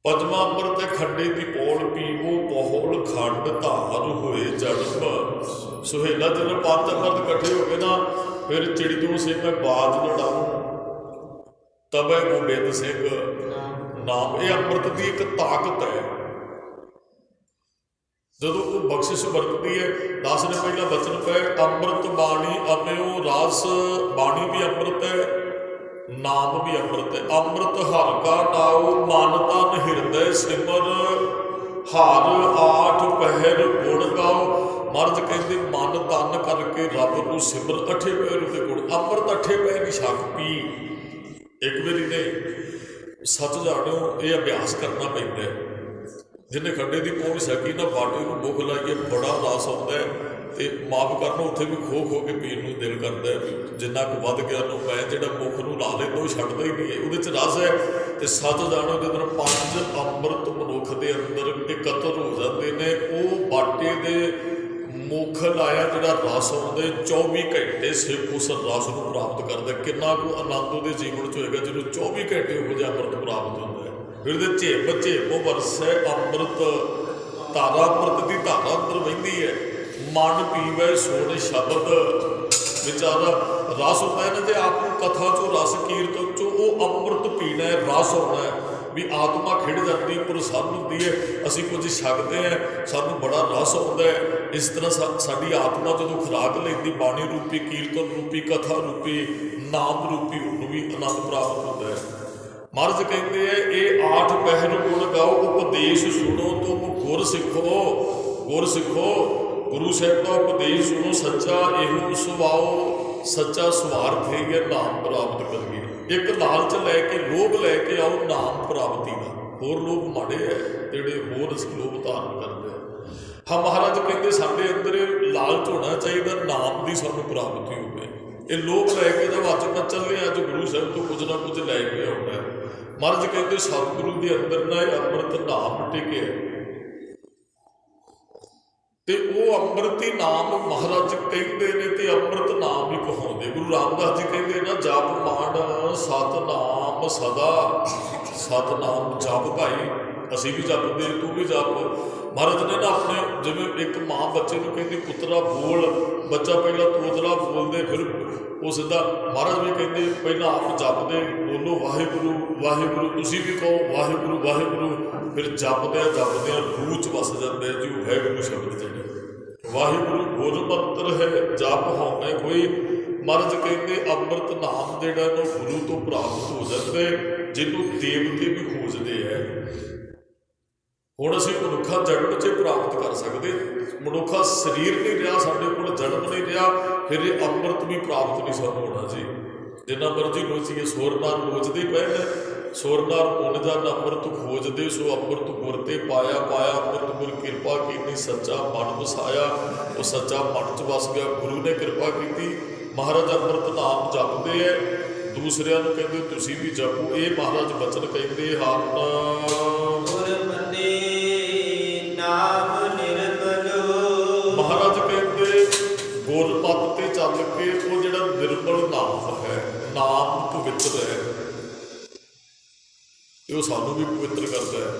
Speaker 1: ਪੰਜਵਾਂ ਅੰਮ੍ਰਿਤ ਹੈ ਖੰਡੇ ਦੀ ਪੌਲ, ਪੀਵੋ ਪੌਲ ਖੰਡ ਧਾਰ ਹੋਏ ਜਨਮ। ਸੁਹੇਲਾ ਜਦੋਂ ਪੰਜ ਅੰਮ੍ਰਿਤ ਇਕੱਠੇ ਹੋ ਗਏ ਨਾ, ਫਿਰ ਚਿੜੀਓਂ ਸੇ ਮੈਂ ਬਾਜ ਲੜਾਊਂ, ਤਬੈ ਗੋਬਿੰਦ ਸਿੰਘ ਨਾਮ। ਇਹ ਅੰਮ੍ਰਿਤ ਦੀ ਇੱਕ ਤਾਕਤ ਹੈ। ਜਦੋਂ ਉਹ ਬਖਸ਼ਿਸ਼ ਵਰਤਦੀ ਹੈ, ਦਾਸ ਨੇ ਪਹਿਲਾਂ ਬਚਨ ਪਏ, ਅੰਮ੍ਰਿਤ ਬਾਣੀ ਅਮਿਓ ਰਸ। ਬਾਣੀ ਵੀ ਅੰਮ੍ਰਿਤ ਹੈ, ਨਾਮ ਵੀ ਅੰਮ੍ਰਿਤ ਹੈ। ਅੰਮ੍ਰਿਤ ਹਰਿ ਕਾ ਨਾਉ, ਮਨ ਤਨ ਹਿਰਦੈ ਸਿਮਰ। ਹਰ ਆਠ ਪਹਿਰ ਗੁਣ ਗਾਓ। ਮਹਾਰਾਜ ਕਹਿੰਦੇ ਮਨ ਤਨ ਕਰਕੇ ਰੱਬ ਨੂੰ ਸਿਮਰ, ਅਠੇ ਪਹਿਰ ਦੇ ਗੁਣ। ਅੰਮ੍ਰਿਤ ਅਠੇ ਪਹਿਰ ਦੀ ਛਕ ਪੀ। ਇੱਕ ਵਾਰੀ ਨੇ ਸੱਚ ਜਾਣਿਓ, ਇਹ ਅਭਿਆਸ ਕਰਨਾ ਪੈਂਦਾ ਹੈ। ਜਿਹਨੇ ਖੰਡੇ ਦੀ ਪੌਲ ਛਕੀ ਨਾ, ਬਾਟੇ ਨੂੰ ਮੁੱਖ ਲਾਈਏ, ਬੜਾ ਰਸ ਆਉਂਦਾ ਹੈ। ਅਤੇ ਮਾਫ ਕਰਨਾ, ਉੱਥੇ ਵੀ ਖੋ ਖੋ ਕੇ ਪੀਣ ਨੂੰ ਦਿਲ ਕਰਦਾ ਹੈ। ਜਿੰਨਾ ਕੁ ਵੱਧ ਗਿਆ ਨੂੰ ਮੈਂ ਜਿਹੜਾ ਮੁੱਖ ਨੂੰ ਲਾ ਲੈਂਦਾ, ਉਹ ਛੱਡਦਾ ਹੀ ਨਹੀਂ ਹੈ, ਉਹਦੇ 'ਚ ਰਸ ਹੈ। ਅਤੇ ਸੱਚ ਜਾਣੋ, ਜਦੋਂ ਪੰਜ ਅੰਮ੍ਰਿਤ ਮਨੁੱਖ ਦੇ ਅੰਦਰ ਇਕੱਤਰ ਹੋ ਜਾਂਦੇ ਨੇ, ਉਹ ਬਾਟੇ ਦੇ ਮੁੱਖ ਲਾਇਆ ਜਿਹੜਾ ਰਸ ਆਉਂਦੇ, 24 ਘੰਟੇ ਸਿੱਖ ਉਸ ਰਸ ਨੂੰ ਪ੍ਰਾਪਤ ਕਰਦਾ। ਕਿੰਨਾ ਕੁ ਆਨੰਦ ਉਹਦੇ ਜੀਵਨ 'ਚ ਹੋਏਗਾ ਜਦੋਂ 24 ਘੰਟੇ ਉਹੋ ਜਿਹਾ ਅੰਮ੍ਰਿਤ ਪ੍ਰਾਪਤ ਹੁੰਦਾ ਹੈ। ਫਿਰ ਉਹਦੇ ਝੇਪ ਝੇਪੋ ਵਰਸੈ ਅੰਮ੍ਰਿਤ ਧਾਰਾ। ਅੰਮ੍ਰਿਤ ਦੀ ਧਾਰਾ ਅੰਦਰ ਵਹਿੰਦੀ ਹੈ। ਮਨ ਪੀਵੇ ਸੋਣ ਸ਼ਬਦ ਵਿਚਾਰਾ। ਰਸ ਹੁੰਦਾ ਹੈ ਨਾ, ਜੇ ਆਪ ਨੂੰ ਕਥਾ 'ਚੋਂ ਰਸ ਕੀਰਤਨ 'ਚੋਂ ਉਹ ਅੰਮ੍ਰਿਤ ਪੀਣਾ ਹੈ, ਰਸ ਆਉਣਾ ਹੈ, ਵੀ ਆਤਮਾ ਖਿੜ ਜਾਂਦੀ, ਪ੍ਰਸੰਨ ਹੁੰਦੀ ਹੈ। ਅਸੀਂ ਕੁਝ ਛਕਦੇ ਹਾਂ, ਸਾਨੂੰ ਬੜਾ ਰਸ ਆਉਂਦਾ ਹੈ। ਇਸ ਤਰ੍ਹਾਂ ਸਾਡੀ ਆਤਮਾ ਜਦੋਂ ਖੁਰਾਕ ਲੈਂਦੀ, ਬਾਣੀ ਰੂਪੀ, ਕੀਰਤਨ ਰੂਪੀ, ਕਥਾ ਰੂਪੀ, ਨਾਮ ਰੂਪੀ, ਉਹਨੂੰ ਵੀ ਆਨੰਦ ਪ੍ਰਾਪਤ ਹੁੰਦਾ ਹੈ। महाराज कहते हैं ये 8 पहर गुण गाओ उपदेश सुनो तुम गुर सिखो गुर सिखो गुरु साहब का उपदेश सुनो सच्चा एहो सुभाओ सच्चा स्वार्थ है ये नाम प्राप्त करिए एक लालच लैके लोभ लैके आओ नाम प्राप्ति का होर लोग माड़े है ਜਿਹੜੇ ਹੋਰ ਅਸੀਂ ਲੋਭ ਧਾਰਨ ਕਰਦੇ ਹਾਂ। ਹਾਂ ਮਹਾਰਾਜ ਕਹਿੰਦੇ ਸਾਡੇ ਅੰਦਰ ਲਾਲਚ ਹੋਣਾ ਚਾਹੀਦਾ ਨਾਮ ਦੀ ਸਾਨੂੰ ਪ੍ਰਾਪਤੀ ਹੋਵੇ। ਇਹ ਲੋਭ ਲੈ ਕੇ ਜਦ ਅੱਜ ਮੈਂ ਚੱਲੇ ਅੱਜ ਗੁਰੂ ਸਾਹਿਬ ਤੋਂ ਕੁਝ ਨਾ ਕੁਝ ਲੈ ਕੇ ਆਉਣਾ। ਮਹਾਰਾਜ ਕਹਿੰਦੇ ਸਤਿਗੁਰੂ ਦੇ ਅੰਦਰ ਨਾ ਇਹ ਅੰਮ੍ਰਿਤ ਨਾਮ ਟਿਕਿਆ ਤੇ ਉਹ ਅੰਮ੍ਰਿਤੀ ਨਾਮ ਮਹਾਰਾਜ ਕਹਿੰਦੇ ਨੇ ਤੇ ਅੰਮ੍ਰਿਤ ਨਾਮ ਹੀ ਕਹਾਉਂਦੇ। ਗੁਰੂ ਰਾਮਦਾਸ ਜੀ ਕਹਿੰਦੇ ਨਾ ਜਪ ਮਾਣ ਸਤਨਾਮ ਸਦਾ ਸਤਨਾਮ ਜਪ ਭਾਈ ਅਸੀਂ ਵੀ ਜਪਦੇ ਤੂੰ ਵੀ ਜਪ। ਮਹਾਰਾਜ ਨੇ ਨਾ ਆਪਣੇ ਜਿਵੇਂ ਇੱਕ ਮਾਂ ਬੱਚੇ ਨੂੰ ਕਹਿੰਦੀ ਪੁੱਤਰਾ ਬੋਲ ਬੱਚਾ ਪਹਿਲਾਂ ਤੋਤਲਾ ਬੋਲਦੇ ਫਿਰ ਉਹ ਸਿੱਧਾ ਮਹਾਰਾਜ ਵੀ ਕਹਿੰਦੇ ਪਹਿਲਾਂ ਆਪ ਜਪਦੇ ਬੋਲੋ ਵਾਹਿਗੁਰੂ ਵਾਹਿਗੁਰੂ ਤੁਸੀਂ ਵੀ ਕਹੋ ਵਾਹਿਗੁਰੂ ਵਾਹਿਗੁਰੂ ਫਿਰ ਜਪਦਿਆਂ ਰੂਹ 'ਚ ਵਸ ਜਾਂਦੇ ਜੀ ਉਹ ਵਾਹਿਗੁਰੂ ਸ਼ਬਦ ਜਿਹੜੇ ਵਾਹਿਗੁਰੂ ਗੁਰ ਮੰਤਰ ਹੈ ਜਪ ਹੋਵੇ ਕੋਈ। ਮਹਾਰਾਜ ਕਹਿੰਦੇ ਅੰਮ੍ਰਿਤ ਨਾਮ ਜਿਹੜਾ ਉਹ ਗੁਰੂ ਤੋਂ ਪ੍ਰਾਪਤ ਹੋ ਜਾਂਦੇ ਜਿਹਨੂੰ ਦੇਵਤੇ ਵੀ ਖੋਜਦੇ ਹੈ। ਹੁਣ ਅਸੀਂ ਮਨੁੱਖਾ ਜਨਮ 'ਚ ਪ੍ਰਾਪਤ ਕਰ ਸਕਦੇ ਮਨੁੱਖਾ ਸਰੀਰ ਨਹੀਂ ਰਿਹਾ ਸਾਡੇ ਕੋਲ ਜਨਮ ਨਹੀਂ ਰਿਹਾ ਫਿਰ ਇਹ ਅੰਮ੍ਰਿਤ ਵੀ ਪ੍ਰਾਪਤ ਨਹੀਂ ਸਾਨੂੰ ਹੋਣਾ ਜੀ। ਜਿੰਨਾ ਮਰਜ਼ੀ ਲੋਚੀਏ ਸੋਰ ਨਾਲ ਲੋਚਦੇ ਪਏ ਨੇ ਸੋਰ ਨਾਲ ਪੁੰਨ ਜਨ ਅੰਮ੍ਰਿਤ ਖੋਜਦੇ ਸੋ ਅੰਮ੍ਰਿਤ ਗੁਰ ਤੇ ਪਾਇਆ ਪਾਇਆ ਅੰਮ੍ਰਿਤ ਗੁਰ ਕਿਰਪਾ ਕੀਤੀ ਸੱਚਾ ਮਨ ਵਸਾਇਆ ਉਹ ਸੱਚਾ ਮਨ 'ਚ ਵਸ ਗਿਆ ਗੁਰੂ ਨੇ ਕਿਰਪਾ ਕੀਤੀ। ਮਹਾਰਾਜ ਅੰਮ੍ਰਿਤ ਨਾਮ ਜਪਦੇ ਹੈ ਦੂਸਰਿਆਂ ਨੂੰ ਕਹਿੰਦੇ ਤੁਸੀਂ ਵੀ ਜਪੋ। ਇਹ ਮਹਾਰਾਜ ਬਚਨ ਕਹਿੰਦੇ ਹਨ ਮਹਾਰਾਜ ਕਹਿੰਦੇ ਗੁਰਮਤਿ ਤੇ ਚੱਲ ਕੇ ਉਹ ਜਿਹੜਾ ਨਿਰਮਲ ਨਾਮ ਹੈ ਨਾਮ ਪਵਿੱਤਰ ਹੈ ਤੇ ਉਹ ਸਾਨੂੰ ਵੀ ਪਵਿੱਤਰ ਕਰਦਾ ਹੈ।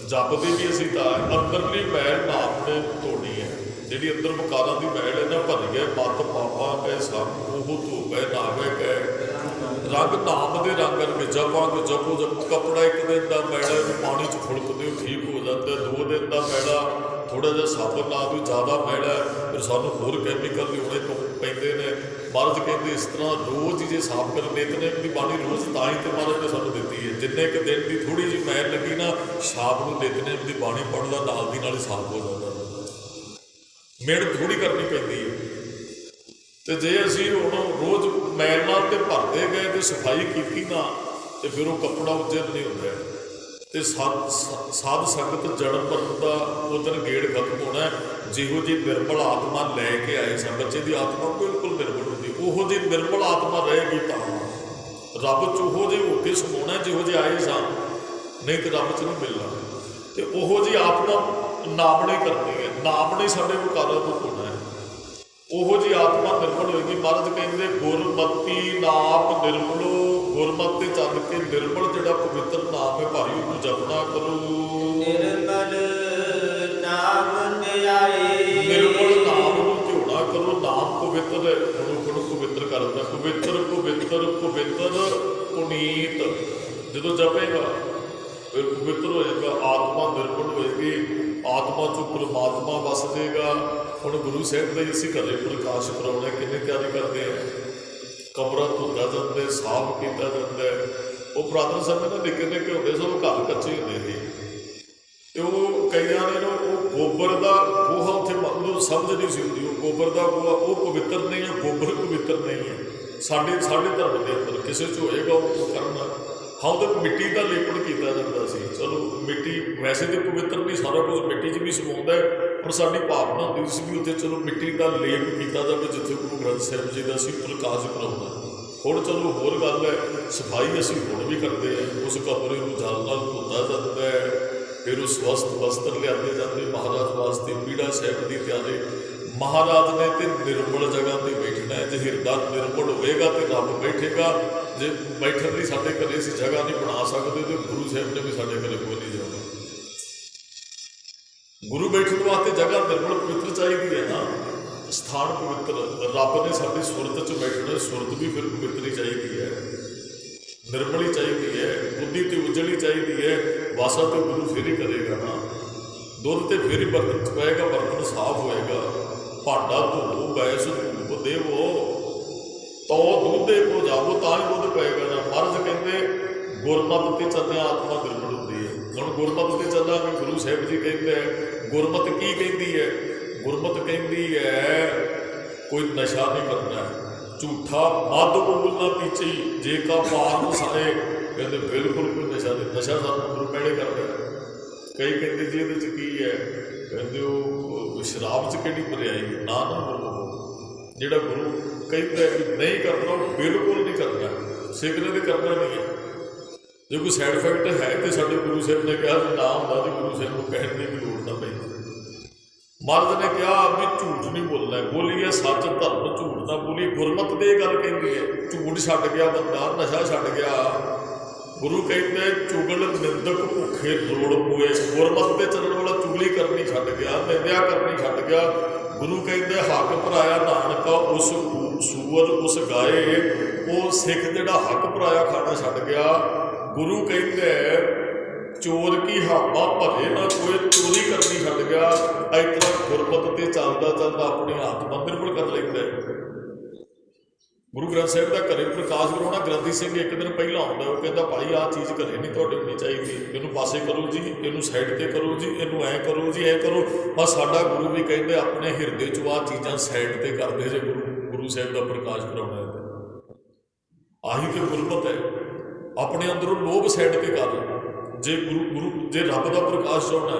Speaker 1: ਜਪਦੇ ਵੀ ਅਸੀਂ ਤਾਂ ਅੰਦਰਲੀ ਮੈਲ ਨਾਮ ਨੇ ਧੋਣੀ ਹੈ ਜਿਹੜੀ ਅੰਦਰ ਵਿਕਾਰਾਂ ਦੀ ਮੈਲ ਹੈ ਨਾ ਭਰ ਗਿਆ ਮਤ ਪਾਪਾ ਕੈ ਸਭ ਉਹ ਧੋਵੇ ਨਾਵੇ ਕੈ ਰੰਗ ਨਾਮ ਦੇ ਰੰਗ ਕਰਕੇ ਜਪਾਂਗੇ ਜਪੋ ਜਪੋ ਕੱਪੜਾ ਇੱਕ ਦਿਨ ਦਾ ਮੈਲਾ ਪਾਣੀ 'ਚ ਖੁਲਕ ਦਿਓ ਠੀਕ ਹੋ ਜਾਂਦਾ 2 ਦਿਨ ਦਾ ਮੈਲਾ ਥੋੜ੍ਹਾ ਜਿਹਾ ਸਾਬਣ ਲਾ ਦਿਓ ਜ਼ਿਆਦਾ ਮੈਲਾ ਫਿਰ ਸਾਨੂੰ ਹੋਰ ਕੈਮੀਕਲ ਲਿਆਉਣੇ ਪੈਂਦੇ ਨੇ। ਮਹਾਰਾਜ ਕਹਿੰਦੇ ਇਸ ਤਰ੍ਹਾਂ ਰੋਜ਼ ਹੀ ਜੇ ਸਾਫ਼ ਕਰ ਨਿਤਨੇਮ ਦੀ ਬਾਣੀ ਰੋਜ਼ ਤਾਂ ਹੀ ਤੇ ਮਹਾਰਾਜ ਨੇ ਸਾਨੂੰ ਦਿੱਤੀ ਹੈ। ਜਿੰਨੇ ਕੁ ਦਿਨ ਦੀ ਥੋੜ੍ਹੀ ਜਿਹੀ ਮੈਲ ਲੱਗੀ ਨਾ ਸ਼ਾਮ ਨੂੰ ਨਿਤਨੇਮ ਦੀ ਬਾਣੀ ਪੜ੍ਹਦਾ ਨਾਲ ਦੀ ਨਾਲ ਹੀ ਸਾਫ਼ ਹੋ ਜਾਂਦਾ। ਮਿਹਨਤ ਥੋੜ੍ਹੀ ਕਰਨੀ ਪੈਂਦੀ ਹੈ ਤੇ ਜੇ ਅਸੀਂ ਹੁਣ ਰੋਜ਼ ਮੈਲ ਨਾਲ ਤੇ ਭਰਦੇ ਗਏ ਤੇ ਸਫਾਈ ਕੀਤੀ ਨਾ ਤੇ ਫਿਰ ਉਹ ਕੱਪੜਾ ਉੱਜਤ ਨਹੀਂ ਹੁੰਦਾ ਤੇ ਸਾਧ ਸੰਗਤ ਜਨਮ ਮਰਨ ਦਾ ਉਹ ਦਿਨ ਗੇੜ ਖਤਮ ਹੋਣਾ। ਜਿਹੋ ਜਿਹੀ ਨਿਰਮਲ ਆਤਮਾ ਲੈ ਕੇ ਆਏ ਸਨ ਬੱਚੇ ਦੀ ਆਤਮਾ ਬਿਲਕੁਲ ਨਿਰਮਲ ਹੁੰਦੀ ਉਹੋ ਜਿਹੀ ਨਿਰਮਲ ਆਤਮਾ ਰਹੇਗੀ ਤਾਂ ਰੱਬ 'ਚ ਉਹੋ ਜਿਹੇ ਹੋ ਕੇ ਸਮਾਉਣਾ ਜਿਹੋ ਜਿਹੇ ਆਏ ਸਨ ਨਹੀਂ ਤੇ ਰੱਬ 'ਚ ਨਹੀਂ ਮਿਲਣਾ। ਤੇ ਉਹੋ ਜਿਹੀ ਆਤਮਾ ਨਾਮਣੀ ਕਰਨੀ ਹੈ ਨਾਮਣੀ ਸਾਡੇ ਵਿਕਾਰਾਂ ਤੋਂ ਧੋਣਾ ਹੈ ਉਹੋ ਜਿਹੀ ਆਤਮਾ ਨਿਰਮਲ ਹੋਏਗੀ। ਮਹਾਰਾਜ ਕਹਿੰਦੇ ਗੁਰਮਤਿ ਨਾਮ ਨਿਰਮਲੋ ਗੁਰਮਤਿ ਚੱਲ ਕੇ ਨਿਰਮਲ ਜਿਹੜਾ ਪਵਿੱਤਰ ਨਾਮ ਹੈ ਭਾਈ ਉਹਨੂੰ ਜਪਣਾ ਕਰੋ। ਨਿਰਮਲ ਨਾਮ ਧਿਆਏ ਨਿਰਮਲ ਨਾਮ ਨੂੰ ਧਿਆਉਣਾ ਕਰੋ। ਨਾਮ ਪਵਿੱਤਰ ਹੈ ਮਨੁੱਖ ਨੂੰ ਪਵਿੱਤਰ ਕਰਦਾ ਪਵਿੱਤਰ ਪਵਿੱਤਰ ਪਵਿੱਤਰ ਪੁਨੀਤ ਜਦੋਂ ਜਪੇਗਾ ਫਿਰ ਪਵਿੱਤਰ ਹੋ ਜਾਏਗਾ ਆਤਮਾ ਨਿਰਮਲ ਹੋਏਗੀ ਆਤਮਾ 'ਚੋਂ ਪਰਮਾਤਮਾ ਵਸ ਜਾਏਗਾ। ਹੁਣ ਗੁਰੂ ਸਾਹਿਬ ਦਾ ਅਸੀਂ ਘਰੇ ਪ੍ਰਕਾਸ਼ ਕਰਾਉਣਾ ਕਿੰਨੇ ਤਿਆਰੀ ਕਰਦੇ ਆ ਕਮਰਾ ਧੋਤਾ ਜਾਂਦਾ ਸਾਫ਼ ਕੀਤਾ ਜਾਂਦਾ। ਉਹ ਪੁਰਾਤਨ ਸਮੇਂ ਦਾ ਨਿੱਕੇ ਨਿੱਕੇ ਹੁੰਦੇ ਸਨ ਉਹ ਘਰ ਕੱਚੇ ਹੁੰਦੇ ਸੀ ਤੇ ਉਹ ਕਈਆਂ ਨੇ ਨਾ ਉਹ ਗੋਬਰ ਦਾ ਗੋਹਾ ਉੱਥੇ ਮਤਲਬ ਸਮਝ ਨਹੀਂ ਸੀ ਹੁੰਦੀ ਉਹ ਗੋਬਰ ਦਾ ਗੋਹਾ ਉਹ ਪਵਿੱਤਰ ਨਹੀਂ ਹੈ ਗੋਬਰ ਪਵਿੱਤਰ ਨਹੀਂ ਹੈ। ਸਾਡੇ ਧਰਮ ਦੇ ਅੰਦਰ ਕਿਸੇ 'ਚ ਹੋਏਗਾ ਉਹ ਕਰਨਾ ਹਾਂ ਉਹਦੇ ਮਿੱਟੀ ਦਾ ਲੇਪਣ ਕੀਤਾ ਜਾਂਦਾ ਸੀ। ਚਲੋ ਮਿੱਟੀ ਵੈਸੇ ਤਾਂ ਪਵਿੱਤਰ ਨਹੀਂ ਸਾਰਾ ਕੁਝ ਮਿੱਟੀ 'ਚ ਵੀ ਸਮਾਉਂਦਾ ਪਰ ਸਾਡੀ ਭਾਵਨਾ ਹੁੰਦੀ ਸੀ ਵੀ ਉੱਥੇ ਚਲੋ ਮਿੱਟੀ ਦਾ ਲੇਪ ਕੀਤਾ ਜਾਵੇ ਜਿੱਥੇ ਗੁਰੂ ਗ੍ਰੰਥ ਸਾਹਿਬ ਜੀ ਦਾ ਅਸੀਂ ਪ੍ਰਕਾਸ਼ ਕਰਾਉਣਾ। ਹੁਣ ਚਲੋ ਹੋਰ ਗੱਲ ਹੈ ਸਫਾਈ ਅਸੀਂ ਹੁਣ ਵੀ ਕਰਦੇ ਹਾਂ ਉਸ ਕਮਰੇ ਨੂੰ ਜਲ ਨਾਲ ਧੋਤਾ ਜਾਂਦਾ ਹੈ ਫਿਰ ਉਹ ਸਵਸਥ ਵਸਤਰ ਲਿਆਂਦੇ ਜਾਂਦੇ ਮਹਾਰਾਜ ਵਾਸਤੇ ਪੀੜਾ ਸਾਹਿਬ ਦੀ ਤਿਆਰੀ। ਮਹਾਰਾਜ ਨੇ ਤੇ ਨਿਰਮਲ ਜਗ੍ਹਾ 'ਤੇ ਬੈਠਣਾ ਹੈ ਜੇ ਹਿਰਦਾ ਨਿਰਮਲ ਹੋਵੇਗਾ ਤੇ ਰੱਬ ਬੈਠੇਗਾ। ਜੇ ਬੈਠਣ ਲਈ ਸਾਡੇ ਘਰੇ ਅਸੀਂ ਜਗ੍ਹਾ ਨਹੀਂ ਬਣਾ ਸਕਦੇ ਤੇ ਗੁਰੂ ਸਾਹਿਬ ਨੇ ਵੀ ਸਾਡੇ ਘਰੇ ਕੋਈ ਨਹੀਂ ਜਾਣਾ। ਗੁਰੂ ਬੈਠਣ ਵਾਸਤੇ ਜਗ੍ਹਾ ਨਿਰਮਲ ਪਵਿੱਤਰ ਚਾਹੀਦੀ ਹੈ ਨਾ ਸਥਾਨ ਪਵਿੱਤਰ। ਰੱਬ ਨੇ ਸਾਡੀ ਸੁਰਤ 'ਚ ਬੈਠਣਾ ਸੁਰਤ ਵੀ ਫਿਰ ਪਵਿੱਤਰੀ ਚਾਹੀਦੀ ਹੈ ਨਿਰਮਲੀ ਚਾਹੀਦੀ ਹੈ ਬੁੱਧੀ ਤੇ ਉਜਲੀ ਚਾਹੀਦੀ ਹੈ। ਵਾਸਾ ਤੇ ਗੁਰੂ ਫਿਰ ਹੀ ਕਰੇਗਾ ਨਾ ਦੁੱਧ ਤੇ ਫਿਰ ਹੀ ਬਰਤਨ 'ਚ ਪਏਗਾ ਬਰਤਨ ਸਾਫ਼ ਹੋਏਗਾ। ਭਾਂਡਾ ਧੋ ਗੈਸ ਧੂਪ ਦੇਵੋ ਤੋ ਦੁੱਧੇ ਕੋ ਜਾਵੋ ਤਾਂ ਹੀ ਦੁੱਧ ਪਏਗਾ ਨਾ। ਮਹਾਰਾਜ ਕਹਿੰਦੇ ਗੁਰਮਤਿ ਤੇ ਚੱਲਿਆ ਆਤਮਾ ਨਿਰਮਲ ਹੁੰਦੀ ਹੈ। ਹੁਣ ਗੁਰਮਤਿ ਤੇ ਚੱਲਾਂਗੇ, ਗੁਰੂ ਸਾਹਿਬ ਜੀ ਕਹਿੰਦੇ ਗੁਰਮਤਿ ਕੀ ਕਹਿੰਦੀ ਹੈ? ਗੁਰਮਤਿ ਕਹਿੰਦੀ ਹੈ ਕੋਈ ਨਸ਼ਾ ਨਹੀਂ ਕਰਨਾ, ਝੂਠਾ ਮਦ ਮੂਲ ਨਾ ਪੀਚੀ, ਜੇ ਕਾ ਪਾਰ ਵਸਾਏ। ਕਹਿੰਦੇ ਬਿਲਕੁਲ ਕੋਈ ਨਸ਼ਾ ਨਹੀਂ। ਨਸ਼ਾ ਸਾਨੂੰ ਗੁਰੂ ਪਹਿਲੇ ਕਰਦਾ। ਕਈ ਕਹਿੰਦੇ ਜੀ ਇਹਦੇ 'ਚ ਕੀ ਹੈ? ਕਹਿੰਦੇ ਉਹ ਸ਼ਰਾਬ 'ਚ ਕਿਹੜੀ ਬਰਿਆਈ? ਨਾ ਨਾ ਗੁਰੂ, ਜਿਹੜਾ ਗੁਰੂ ਕਹਿੰਦਾ ਕਿ ਨਹੀਂ ਕਰਨਾ ਉਹ ਬਿਲਕੁਲ ਨਹੀਂ ਕਰਨਾ। ਸਿੱਖ ਨੇ ਤਾਂ ਕਰਨਾ ਨਹੀਂ ਹੈ। ਜੇ ਕੋਈ ਸਾਈਡ ਇਫੈਕਟ ਹੈ ਤਾਂ ਸਾਡੇ ਗੁਰੂ ਸਾਹਿਬ ਨੇ ਕਿਹਾ ਨਾ ਹੁੰਦਾ, ਤੇ ਗੁਰੂ ਸਾਹਿਬ ਨੂੰ ਕਹਿਣ ਦੀ ਵੀ ਲੋੜ ਨਾ ਪੈਂਦੀ। ਮਹਾਰਾਜ ਨੇ ਕਿਹਾ ਵੀ ਝੂਠ ਨਹੀਂ ਬੋਲਣਾ, ਬੋਲੀਏ ਸੱਚ ਧਰਮ, ਝੂਠ ਨਾ ਬੋਲੀਏ। ਗੁਰਮਤਿ ਦੇ ਗੱਲ ਕਹਿੰਦੀ ਹੈ ਝੂਠ ਛੱਡ ਗਿਆ ਬੰਦਾ, ਨਸ਼ਾ ਛੱਡ ਗਿਆ। ਗੁਰੂ ਕਹਿੰਦੇ ਚੁਗਲ ਨਿੰਦਕ ਭੁੱਖੇ ਰੋੜ ਪੂਏ। ਗੁਰਮਤਿ ਤੇ ਚੱਲਣ ਵਾਲਾ ਚੁਗਲੀ ਕਰਨੀ ਛੱਡ ਗਿਆ, ਨਿੰਦਿਆ ਕਰਨੀ ਛੱਡ ਗਿਆ। ਗੁਰੂ ਕਹਿੰਦੇ ਹੱਕ ਭਰਾਇਆ ਨਾਨਕਾ ਉਸ ਸੂਰ ਉਸ ਗਾਏ। ਉਹ ਸਿੱਖ ਜਿਹੜਾ ਹੱਕ ਭਰਾਇਆ ਖਾਣਾ ਛੱਡ ਗਿਆ। ਗੁਰੂ ਕਹਿੰਦੇ ਚੋਰ ਕੀ ਹਾਮਾ ਭਰੇ ਨਾ ਕੋਈ, ਚੋਰੀ ਕਰਨੀ ਛੱਡ ਗਿਆ। ਇਸ ਤਰ੍ਹਾਂ ਗੁਰਮਤਿ ਤੇ ਚੱਲਦਾ ਚੱਲਦਾ ਆਪਣੀ ਆਤਮਾ ਨਿਰਮਲ ਕਰ ਲੈਂਦਾ। ਗੁਰੂ ਗ੍ਰੰਥ ਸਾਹਿਬ ਦਾ ਘਰੇ ਪ੍ਰਕਾਸ਼ ਕਰਾਉਣਾ, ਗ੍ਰੰਥੀ ਸਿੰਘ ਇੱਕ ਦਿਨ ਪਹਿਲਾਂ ਆਉਂਦਾ, ਉਹ ਕਹਿੰਦਾ ਭਾਈ ਆਹ ਚੀਜ਼ ਘਰੇ ਨਹੀਂ ਤੁਹਾਡੇ ਹੋਣੀ ਚਾਹੀਦੀ, ਇਹਨੂੰ ਪਾਸੇ ਕਰੋ ਜੀ, ਇਹਨੂੰ ਸਾਈਡ 'ਤੇ ਕਰੋ ਜੀ, ਇਹਨੂੰ ਐਂ ਕਰੋ ਜੀ, ਐਂ ਕਰੋ। ਪਰ ਸਾਡਾ ਗੁਰੂ ਵੀ ਕਹਿੰਦੇ ਆਪਣੇ ਹਿਰਦੇ 'ਚੋਂ ਆਹ ਚੀਜ਼ਾਂ ਸਾਈਡ 'ਤੇ ਕਰਦੇ ਜੇ ਗੁਰੂ ਸਾਹਿਬ ਦਾ ਪ੍ਰਕਾਸ਼ ਕਰਾਉਣਾ ਹੈ। ਆਹੀ ਤੇ ਗੁਰਮਤਿ ਹੈ। ਆਪਣੇ ਅੰਦਰੋਂ ਲੋਭ ਸਾਈਡ 'ਤੇ ਕਰ। ਜੇ ਜੇ ਰੱਬ ਦਾ ਪ੍ਰਕਾਸ਼ ਚਾਹੁੰਦਾ,